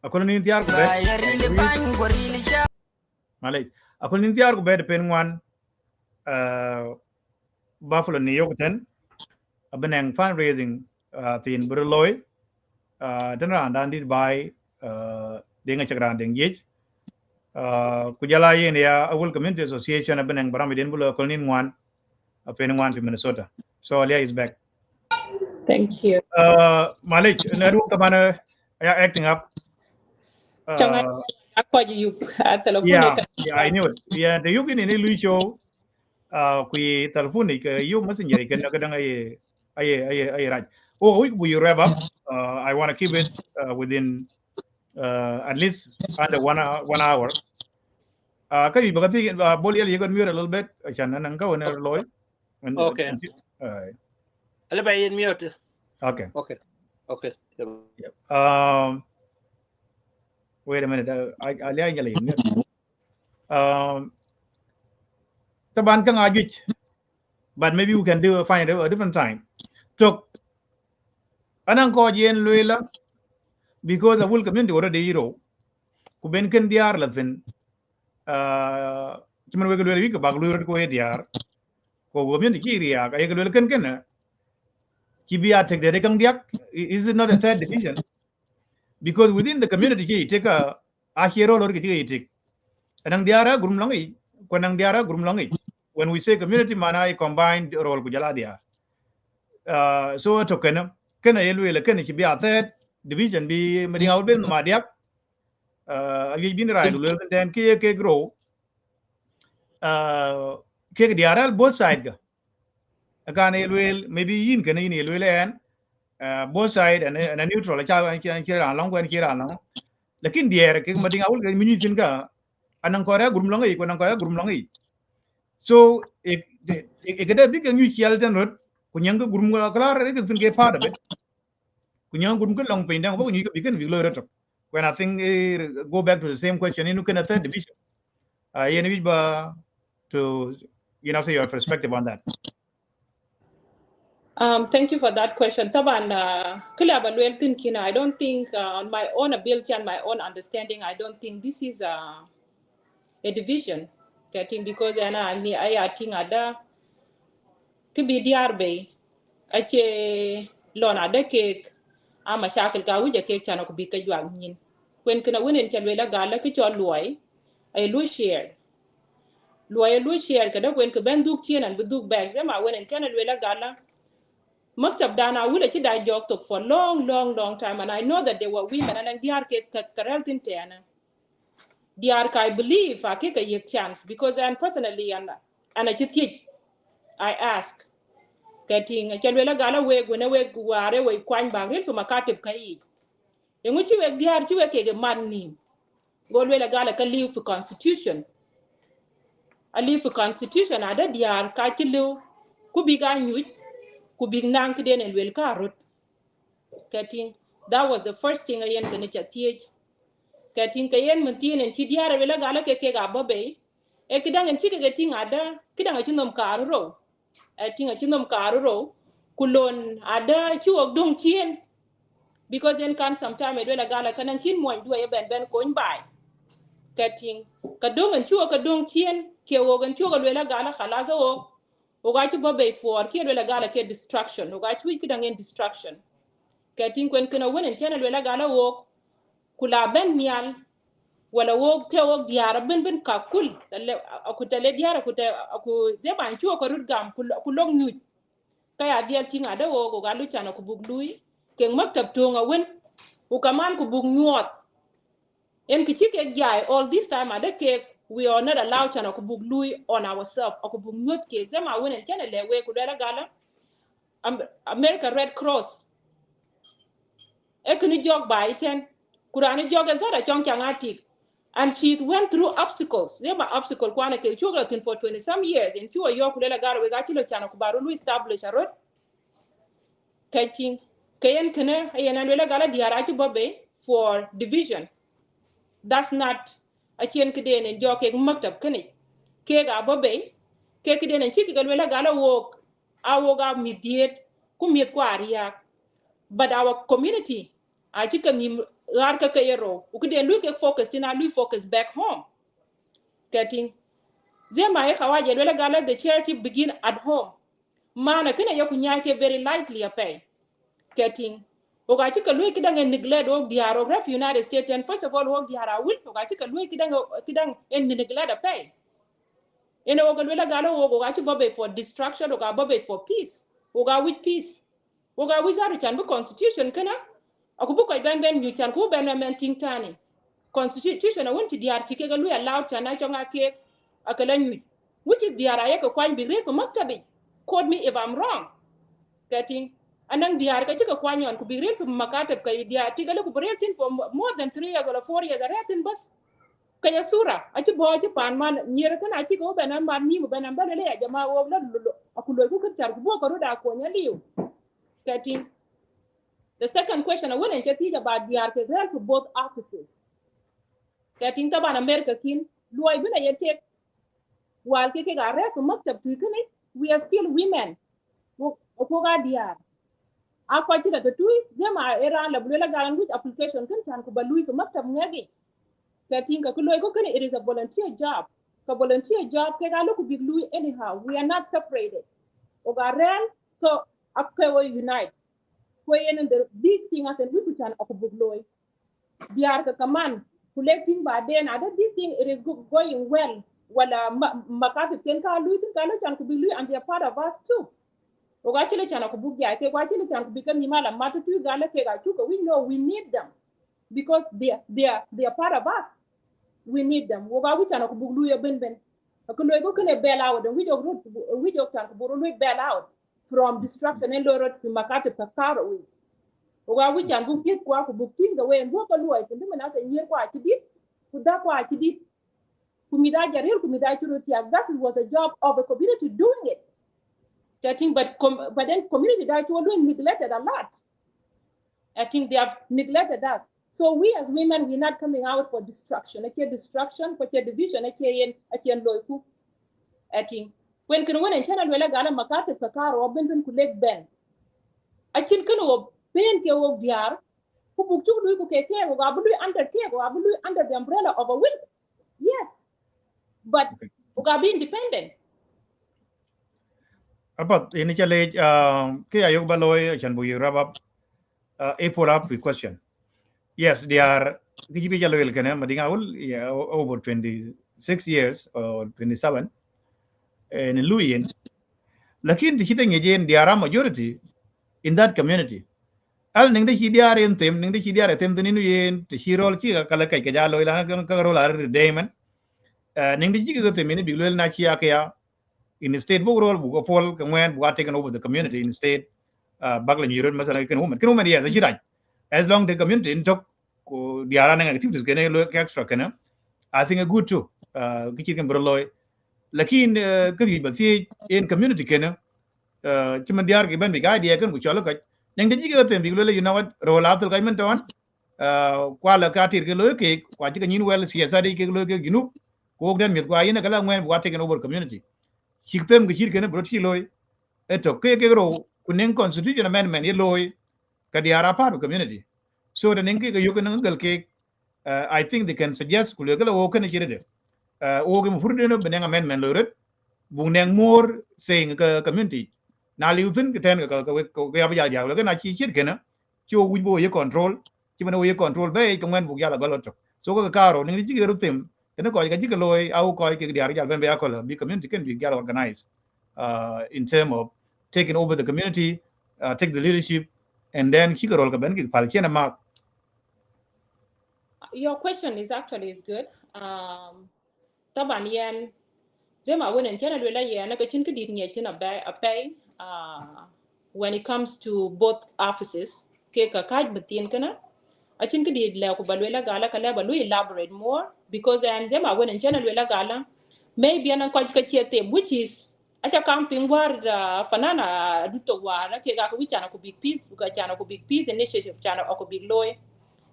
akon ni tiar ko bayari le ban goril sha malay akon ni tiar ko be pen wan Buffalo New York ten abenang fundraising tin berloy dan ran di by dengan cakran deng jej kujala yen ya Aweil Community Association abenang baramidin bulo kolnin wan pen wan to Minnesota. So Aliai is back. Thank you. Malik naru tamana acting up. Ako you telephone Yeah, I knew it. Yeah, the you can in a show. Kui telephone ke you messenger kan kadang ay right. Oh, we wrap up. I want to keep it within at least under 1 hour. Kaya bagati boleh you can mute a little bit. Acan nang kau na loy. Okay. I'll be in mute. Okay. Okay. Yep. Wait a minute. I lihat je lagi. Taban kang ajut, but maybe we can find a different time. So, anang ko jen luela because Aweil Community already hero. Kuben kan diar latin. Cuman we luela wika bag luela ko diar. Ko community kiri ya. Kaya luela kan kan. Kibiya take the kang diak. Is it not a third division? Because within the community kiri take a hero lor kiri take. Anang diara gurum langi. Kwanang diara gurum langi. When we say community, mana combined role kujala dia. So to kena elu kena kibi third division bi mending out ben madiak. Agi bin rai dulu then ke grow. Ke diara both side ga. Akan elu maybe yin kena ini elu en both side and a neutral. Kira long kwan kira long. Lakin dia ke mending out ke minijin ka. Anang korea gurum langi, kwanang korea gurum langi. So, ekada big and you dan rot kunyang gurum kelar itu kan ke part of it. Kunyang gurum kan long pendang apa kunyang bikin biglo rot. When I think go back to the same question, ini kan third division. Ini ba to see your perspective on that. Thank you for that question. Taban, I don't think on my own ability and my own understanding, I don't think this is a division. Getting because I think ada kibi diar bay ache lona de cake ama shakil ka wuje cake chano ko bi ka jwang nyin when kana winen chalwe la gala ki cho loy ay lu share kada when ka ben duk chien and duk bag them when in channel we la gala maktab dana wula chi da jok tok for long time, and I know that there were women and diar ke karel tin tena diar ka I believe I take a chance because I personally and I teach I ask getting a chalwela gala we when we ware we kwan bagil for makatib kai yenguchi we diar chi we ke man ni golwela gala ka live for constitution a live for constitution ada diar ka chilu ku biga nyuj ku big nang kiden el wel karot getting that was the first thing ayen kan cha teach getting kayen muntin en chi diar wela gala ke ga bobe e kidang en chi ke getting ada kidang a chinom karro tinga chinom karro kulon ada chuok dung chien because en kan sometime e wela gala kanan kin mo ndu e ben ko nbai getting ka dung en chuok ka dung chien ke wo gan chuok wela gala khala zo o ga chi bobe for ke wela gala ke distraction o ga chi kidang en distraction getting kwen kana wenen channel wela gala wo kula ben mial wala wo ke wo diara ben ka kul akutale diara aku zeban chuo ko rut gam kulong nyuj kaya dial tinga da wo ga lu chana ku buglui ke maktab tonga wen u kaman ku bug nyuot en ki chike jai all this time ada ke we are not allowed chana ku buglui on ourselves aku bug nyuot ke zema wen en chana le we ku dala gala America Red Cross ekuni jog by ten kurani jog and zara chong changatik and she went through obstacles nema obstacle kwana ke chugla tin for 20 some years in chuo yo kulela garo we gachilo chana kubaru lu establish a road kating kayen kene ayen wela gala diara chi bobe for division that's not a chien kiden en joke maktab kene ke ga bobe ke kiden en chiki galwela gala wo awoga midiet ku miet kwa ariak but our community I think ni arka kayero ukuden look focus tina lui focus back home getting zema e khawaje wala gala the charity begin at home mana kina yoku nyaake very lightly a pay getting oga chika lui kidang neglect of diaro ref United States and first of all wo diara will oga chika lui kidang en neglect a pay ene oga wala gala oga chi bobe for destruction oga bobe for peace oga with peace oga wizaru chanbu constitution kana akubu ko ben you chan ku ben men ting tani constitution I want to diar chike ga lu allowed chana chonga ke akala nyu which is diar ayeko kwan bigre ko maktabi call me if I'm wrong getting anang diar ka chika kwan yon ku bigre ko makatib ka diar tigale ku bretin for more than 3 years or 4 years retin bas kaya sura achi bo achi pan man nyere kana achi ko ben man ni mo ben ban le ya jama wo la akulo ku kar ku bo ko da ko nya liu getting the second question I want to teach about the for both offices. Getting about America kin, Luai Bina Yetek, while kicking a rep for Maktab Tukane, we are still women. Okoga DR. I quite at the two, Zema era la Bula language application can Kubalui for Maktab Nagi. Getting a Kuloikokan, it is a volunteer job. A volunteer job, Kega look big Louis anyhow. We are not separated. Ogaran, so Akko unite. And the big thing as we put an okubugloy. The arka command collecting by then other this thing it is going well. Makati Tenka Louis and Kubilu and they are part of us too. Ogachile Chanakubugi, I take watching it and become Nimala Matatu Galakega Chuka. We know we need them because they are part of us. We need them. Wogawi Chanakubuglu Ben. A Kulogo can bail out and we don't bail out. From destruction and Lord to Makati Pakaro. Oga which and book it qua booking the way and walk a lawyer and them as a year qua did, who that qua did. Kumida Jaril Kumida Churutia, that was a job of the community doing it. Getting but then community that you neglected a lot. I think they have neglected us. So we as women, we're not coming out for destruction. I destruction, but your division, I loiku. ating when can when channel wala gala makata ka karo ben ku leg ben achin kan wo ben ke wo diar ku buk chu du ku ke wo gabu under the umbrella of a will. Yes, but we got be independent. Apat ini challenge ke ayok baloy chan bu wrap up a follow up question. Yes, they are kijibi jalo kana madinga ul yeah, over 26 years or 27 in Luyin. Lakin ti kita ngejen they are a majority in that community. Al ning de hidiar en tem ning de hidiar tem tinu yen ti shirol chi kala kai ka jalo ila ka rol ar deman. Ning de chi ka tem ni bilwel na chi akya in state book role bugo pol ka ngwen buga taken over the community in state bagla nyiron masala kan woman yes ajirai as long the community in tok ko diara nang activities kene lo extra kana I think a good too kichi kan broloy lakin kadi bati in community kene chiman diar ke ban bi ga dia kan ku cholo ka nang de jiga tem bi lo you know what roll out ka men ton kwa la ka tir ke lo ke kwa ji kan yin well siasa de ke lo ke ginu ko den mit kwa yin kala ngwen buga taken over community chiktem ke chir kene bro chi loy eto ke ro kunen constitution amendment ye loy ka diara part of community so the ninki ga yoga nangal ke I think they can suggest kule gala o kana chire de o ge mufurde no benang amendment loret buneng more saying ka community na liutin ke ten ka ga ba ya ga na chi chir kena cho wi bo ye control chi mana ye control be ko ngan bu ya la galot so ka karo ningi chi ga rutim kana ko ga chi ga loy au ko ke diara ya ben be akola bi community can be get organized in term of taking over the community take the leadership and then chi ga rol ka ben ki pal chena ma. Your question is actually is good. Taban yan zema when channel wala yan na kachin ka dit nge tina a pay when it comes to both offices ke ka kaj batin kana achin ka dit la ko balwela gala kala balu elaborate more because and zema when channel wala gala maybe an kaj ka chete which is acha camping war fanana duto war ke ga ko wichana ko big piece buka chana ko big piece initiative chana ko big loy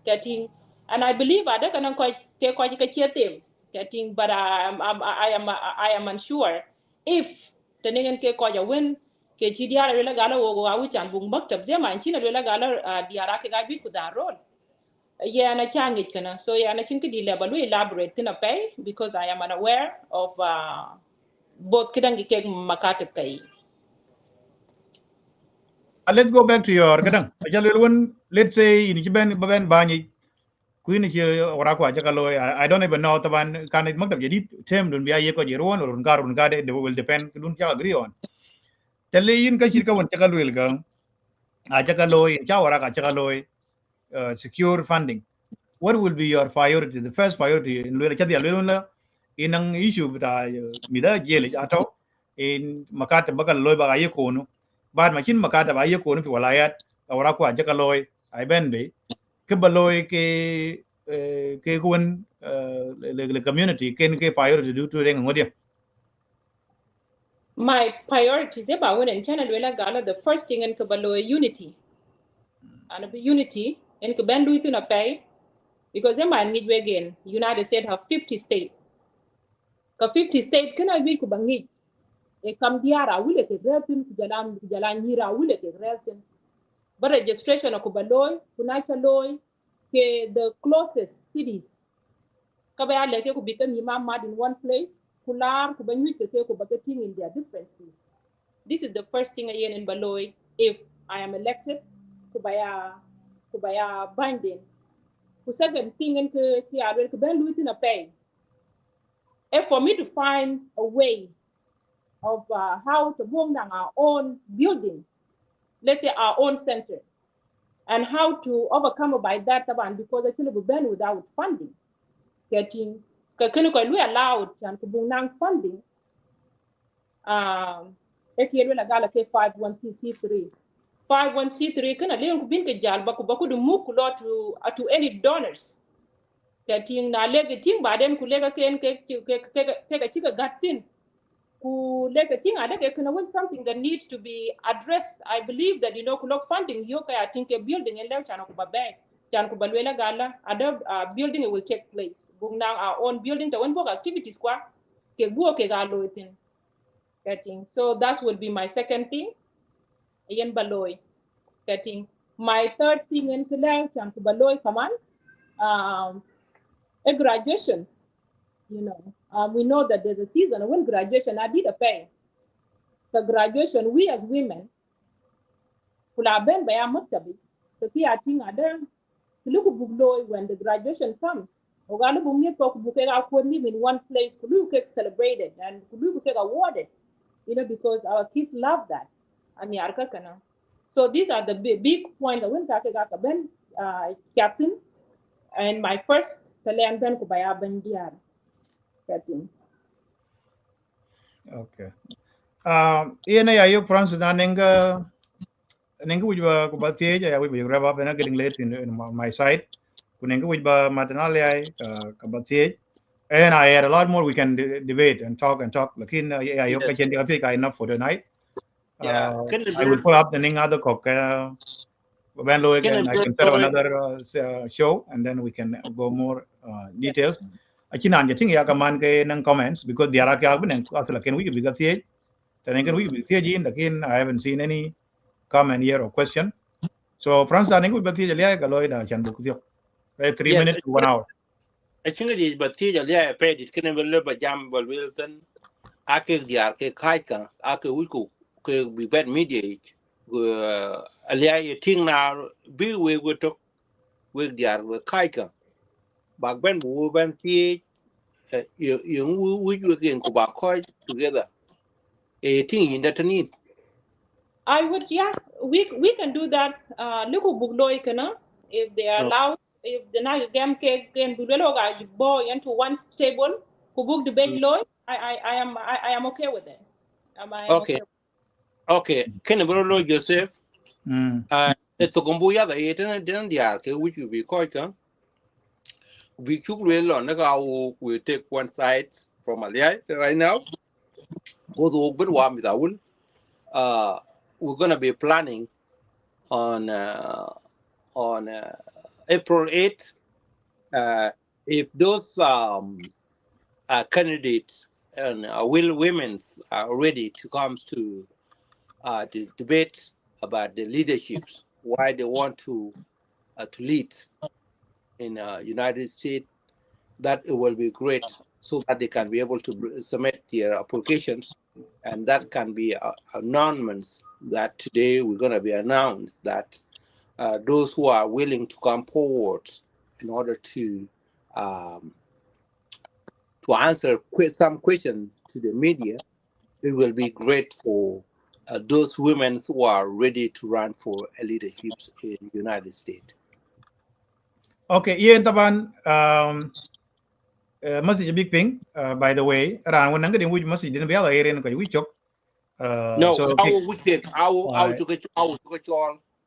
getting and I believe ada kanang ko ke ko ka chete getting but I am unsure if the ningen ke ko ja win ke chi diara le gala wo ga wichan bung maktab zema china le gala diara ke ga bi ku da role yeah na changi kana so yeah na chinki di level we elaborate tina pay because I am unaware of both kidangi ke makatib kai. Let's go back to your kadang ajalul one let's say in chiben baben bani kuin chi ora kwa jakalo I don't even know taban kan maktab jadi term dun biya ye ko jeron or garun gade they will depend dun cha agree on telle yin ka chirka won chakalul ga a jakalo in cha ora ka jakalo secure funding what will be your priority the first priority in lo cha dia lo la inang issue bita mida jele ato in makata bakal loy ba ye ko no bad machin makata ba ye ko no fi walayat ora kwa jakalo ai ben be ke baloy ke kun le community ken ke priority do to reng ngodia. My priorities about when in channel wela gala the first thing in kabalo unity and be unity in kabandu itina pay because them man need again United States have 50 states ka 50 states kana bi ku bangi e kam diara wule ke retin ku jalan nyira wule ke retin but registration ko baloy kunacha loy ke the closest cities kabe ale ke ku bikan imam mad in one place kular ku banyu ke ku bagating in their differences. This is the first thing again in baloy if I am elected kubaya binding ku second thing in ke alwe ku ben luitin a pay and for me to find a way of how to move down our own building, let's say our own center, and how to overcome by that taban because actually we been without funding. Getting we allowed and to bring funding. If you will gala say 51c3. 51c3 kana leo kubin ke jal baku du mukulo to any donors. Getting na leg ting baden kulega ken ke chika gatin ku leg ting ada ke kana when something that needs to be addressed. I believe that kulok funding yoka I think a building and leo chana kubabe. Chan kubalwela gala other building will take place. Bung now our own building to one work activities kwa ke guo ke galo itin. Getting so that will be my second thing. Ian Baloy. Getting my third thing in Killer and Baloy command. Graduations. We know that there's a season when graduation I did a pay. The graduation we as women kula ben by amutabi. The key I think other look bugloy when the graduation comes. Ogalo bumye talk bukega could live in one place, could get celebrated and could get awarded, because our kids love that. And so these are the big points that when Takega Ben captain and my first Kalean Ben Kubaya Ben Diar captain. Okay. Ian ayo France na nenga which ba kubati ya we grab up and getting late in my side. Kunenga which ba matanali kabati. And I had a lot more we can debate and talk. Lakin ayo ka chendi kasi ka enough for the night. Yeah. I will pull up the ning other cock. When low again, I can set up another show and then we can go more details. Achina getting yakaman ke nang comments because the araki album and asala can we be got the then can we be the I haven't seen any comment here or question. So France I think we be the galoida can book 3 minutes to 1 hour. I think it is but the Aliai paid it can never but jam but Wilton Ake Diake Kaika Ake Wiku could be bad mediate. Aliai thing now be we talk with the with Kaika. Back when we went here, we again go back together. A thing in that need. I would, we can do that. Look who bugloy kana if they are allowed. If the night game can buloga boy into one table who book the bay loy. I am okay with it. Okay. Can you Joseph? The Tokumbuya the 8 then the arc which will be quite. We took real on the we take one side from Aliai right now. Go to open one with our we're gonna be planning on April 8th. If those candidates and women are ready to come to the debate about the leaderships, why they want to lead in United States, that it will be great so that they can be able to submit their applications, and that can be announcements that today we're going to be announced that those who are willing to come forward in order to answer some questions to the media, it will be great for those women who are ready to run for leadership in the United States. Okay, Ian Taban, message a big thing, by the way. Around when I'm getting which message didn't be able to hear in we choke. No, so our to get all.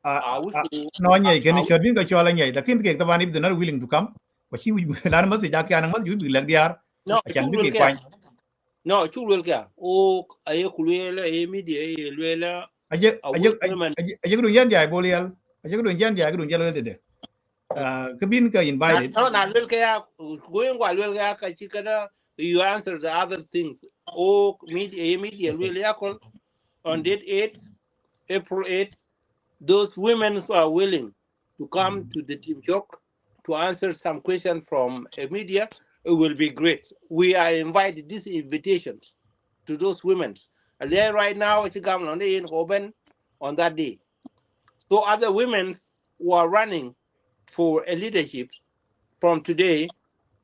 No, you can should be got all the king take the one if they're not willing to come. But she would learn message, you be like they are. No, I can be fine. No, you will get. Oh, I could media, I just go to Yandia, Bolial. I just go to Yandia, I go to Yellow today. Kabinka invited. No, not going while you answer the other things. Oh, media really on date 8th, April 8th. Those women who are willing to come to the team talk to answer some questions from a media, it will be great. We are invited these invitations to those women. And there right now, it's coming on the open on that day. So other women who are running for a leadership from today,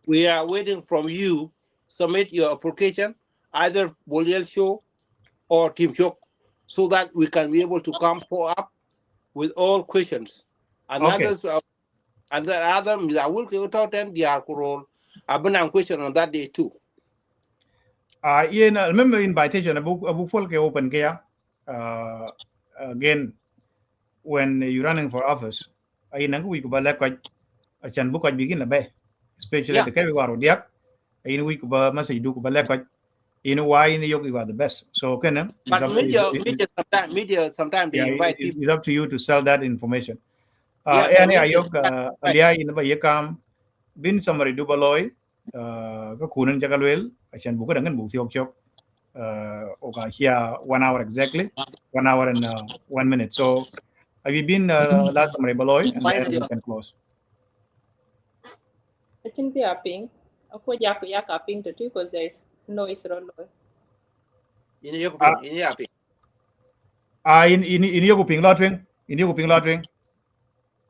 we are waiting from you. Submit your application, either Boliel Show or Team Chok, so that we can be able to come up with all questions. And others, and the other, I will go out and the alcohol. I've been on question on that day too. Ian, remember invitation, a book open here. Again, when you're running for office, I know we could a chan book begin a bay, especially the carry war of the in week of message do why in the yogi are the best. So can but media sometimes they invite it's up to you to sell that information. And Aliai in the Bayakam bin summary dubaloy, Kakunan Jagalwell, I shan book and book your chok. okay, here 1 hour exactly, 1 hour and 1 minute. So have you been last summary Baloy, and then we can close. I think they are ping. Ako yaka ping to too because there's noise around. In Yokoping, in Yapping. In your ping lotring, in your ping lotring.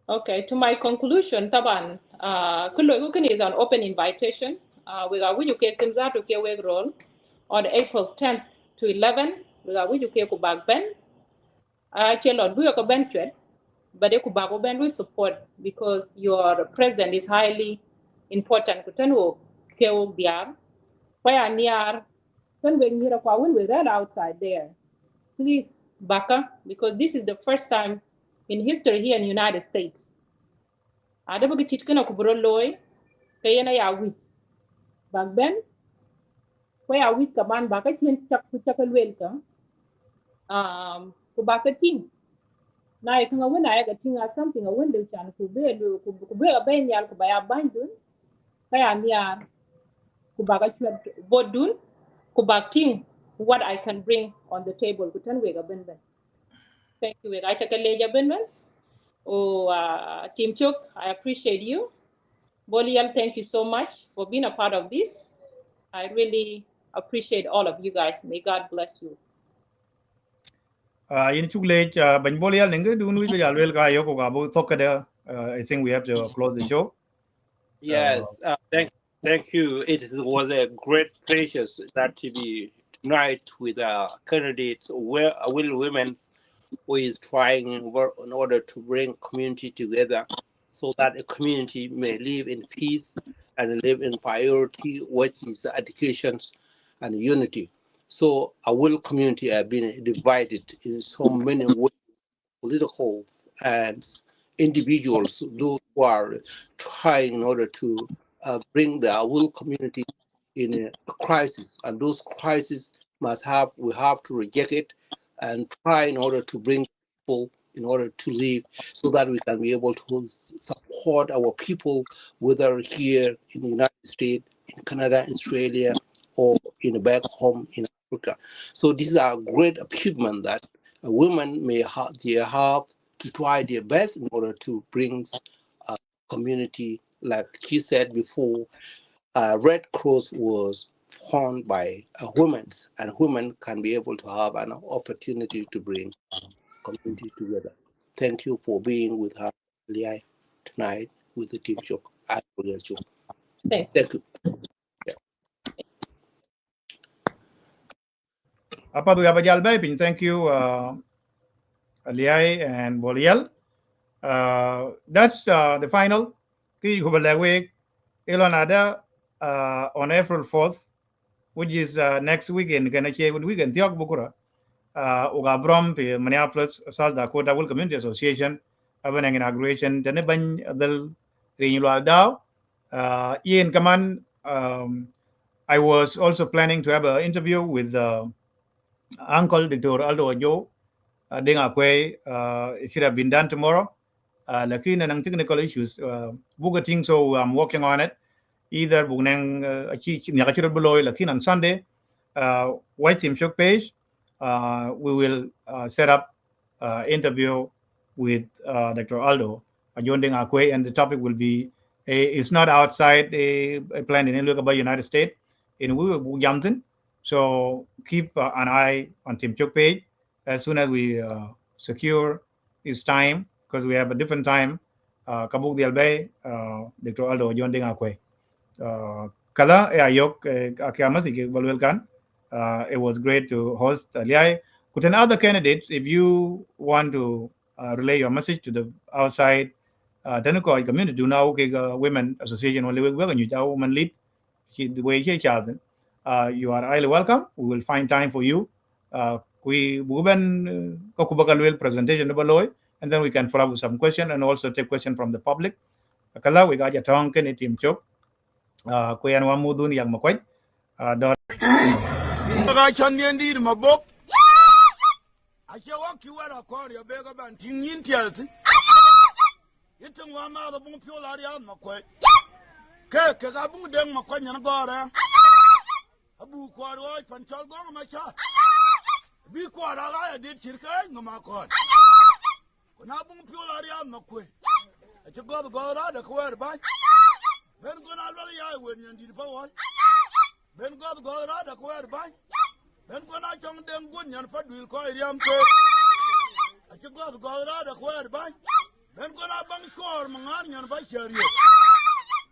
Okay, to my conclusion, Taban, Kulo is an open invitation. We got you can to ke role on April 10th to 11. We got you can back ben. Chelon we are ben but they could back ben we support because your presence is highly important. Kutenwo ke biar. Why near? Can we near when we read outside there? Please back up because this is the first time in history here in the United States. Ada bagi chit kana ku bro loy kaya na ya wit bag ben ko ya wit ka man ba ka chen chak ku chakal wel ka ku ba ka tin na ya kana wona ya ga tin something a wanda chan ku be ku be a ben yal ku ba ya ban dun kaya niya ku ba ka chwer bodun ku ba tin what I can bring on the table ku tan we ga ben ben. Thank you we ga chakal le ja ben ben. Oh, Team Chuk, I appreciate you. Bolial, thank you so much for being a part of this. I really appreciate all of you guys. May God bless you. In Chuglej, Ben Bolial, Ninga, do we alwell guy Yoko Gabo Tokada? I think we have to close the show. Yes, thank you. Was a great pleasure that to be tonight with candidates, will women who is trying in order to bring community together so that a community may live in peace and live in priority, which is education and unity. So a will community have been divided in so many ways, political and individuals, those who are trying in order to bring the will community in a crisis, and those crises we have to reject it and try in order to bring people in order to live so that we can be able to support our people, whether here in the United States, in Canada, Australia, or in back home in Africa. So these are great achievements that women may have to try their best in order to bring a community, like she said before, Red Cross was formed by women, and women can be able to have an opportunity to bring community together. Thank you for being with us, Aliai, tonight with the Team Chok at Korea Chok. Thank Thank you. Apa tu apa jal bay pin? Thank you, Aliai and Bolial. That's the final. Ki hubalawe Elon ada on April 4th, which is next weekend. Kana che weekend tiok bukura. Uga from the Minneapolis, South Dakota Will Community Association have an inauguration. Tene ban dal renewal daw. Ian Kaman. I was also planning to have an interview with Uncle Dr. Aldo Ojo. Ding Akwe, it should have been done tomorrow. Lakini nang technical issues. Bugating, so I'm working on it. Either bugnang nyakachiro beloy lakin on Sunday, white team shook page, we will set up interview with Dr. Aldo Ajonding Akwe, and the topic will be it's not outside a plan in the United States in Jamton. So keep an eye on Team Chuk page as soon as we secure his time, because we have a different time. Kabuk Dialbay, Dr. Aldo Ajonding Akwe. Kala ayok akiamasi balwelkan. It was great to host Aliai. Could other candidates, if you want to relay your message to the outside Tenuko community, now women association only work and you women lead the way you are highly welcome. We will find time for you. We buben kokubakalwel presentation and then we can follow up with some question and also take question from the public. Kala we got your tongue can team chok. Kuyan wa mudun yang makwaj. Ga chan di mabok. Ache wa ki wara ko ya be ga ban tin yin tialti. Yitin wa ma da bun pio la ya makwaj. Ke ga bun den makwaj nyan gore. abu kwa roi pan chal gong ma cha bi kwa ra ga de chirka no ma kon kuna bung pyo la ria ma kwe a che go ra de ko ba ben go na lo ya wen yan di pa wa ben go ra de ko ba ben go na chong den gun yan pa dul ko riam ko a che go ra de ko ba ben go na bang shor ma ngar yan ba sheri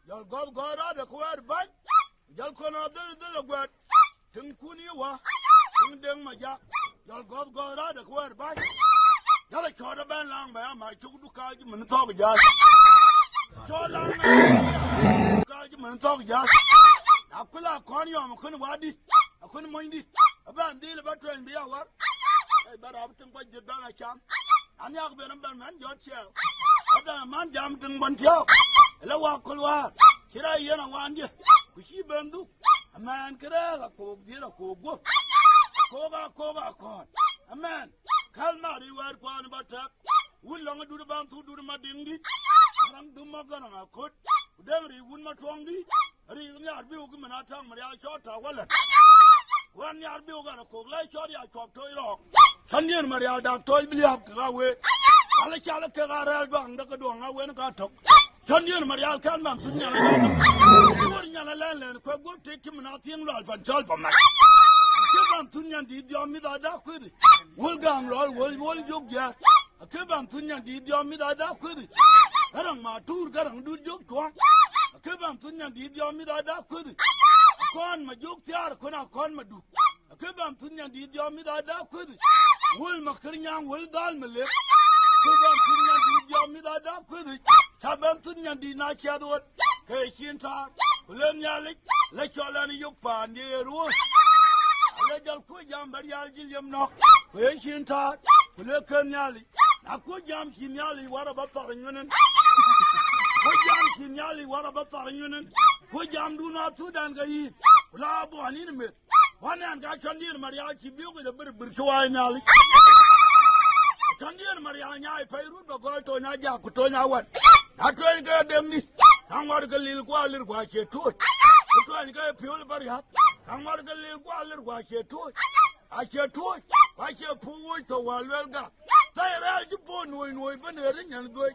ya go ra de ko ba jal ko na de gwat tin kuni wa tin den ma ja jal go ra de ko ba jal cho da ben lang ba ma chu du ka ji mun to ga cho lang ka ji mun to ga akula kon yo ma kun wadi akun mo ndi aban dile ba to bi ya war ai ba ra tin ko je ba ga cham an ya be ran ban man jo che ada man jam tin ban tiao la wa kulwa kira yana wandi ku shi bandu aman kira la ko dira ko go ko ga kon aman kalma ri war ko an bata wulong du ban tu du ma dingdi ram du ma gana akot dem ri wun ma tongdi ri nyar bi u ma tang ma ya shota wala wan nyar bi u gana ko la shot ya chop toy ro sanien ma ya da toy bi ya ka we ala chala ke ga ral bang da ka do nga we ka tok sanien ma ya kan man tun nya la nya la len ko go te kim na tin lo ban chal ba ma ke ban tun nya di dio mi da ku di wol gang lo wol jog ya ke ban tun nya di dio mi da ku di garang ma tur garang du jog twang ke ban tun nya di dio mi da ku di kon ma jog tiar ko na kon ma du ke ban tun nya di dio mi da ku di wol ma kir nya wol dal me le ke ban tun nya di dio mi da ku di ta ban tun nya di na cha do ke shin ta le nya le le chola ni yu pa ni ru le jal ko jam bar yal jil yam no ko shin ta le ken nya li na ko jam kin nya li wara ba tar nyunen ko jam kin nya li wara ba tar nyunen ko jam du na tu dan ga yi la bo ani me wanan ga chandir mariya ki biu ga bir ko wa nya li chandir mariya nya ai pairu ba go to nya ja ku to nya wat na to ga dem ni kan war ga lil kwa lir kwa ke to to ga piol bar ya kan war ga lil kwa lir kwa ke to a ke to wa ke pu wo to wa lel ga tai ra ji bo noi ba ne rin yan doi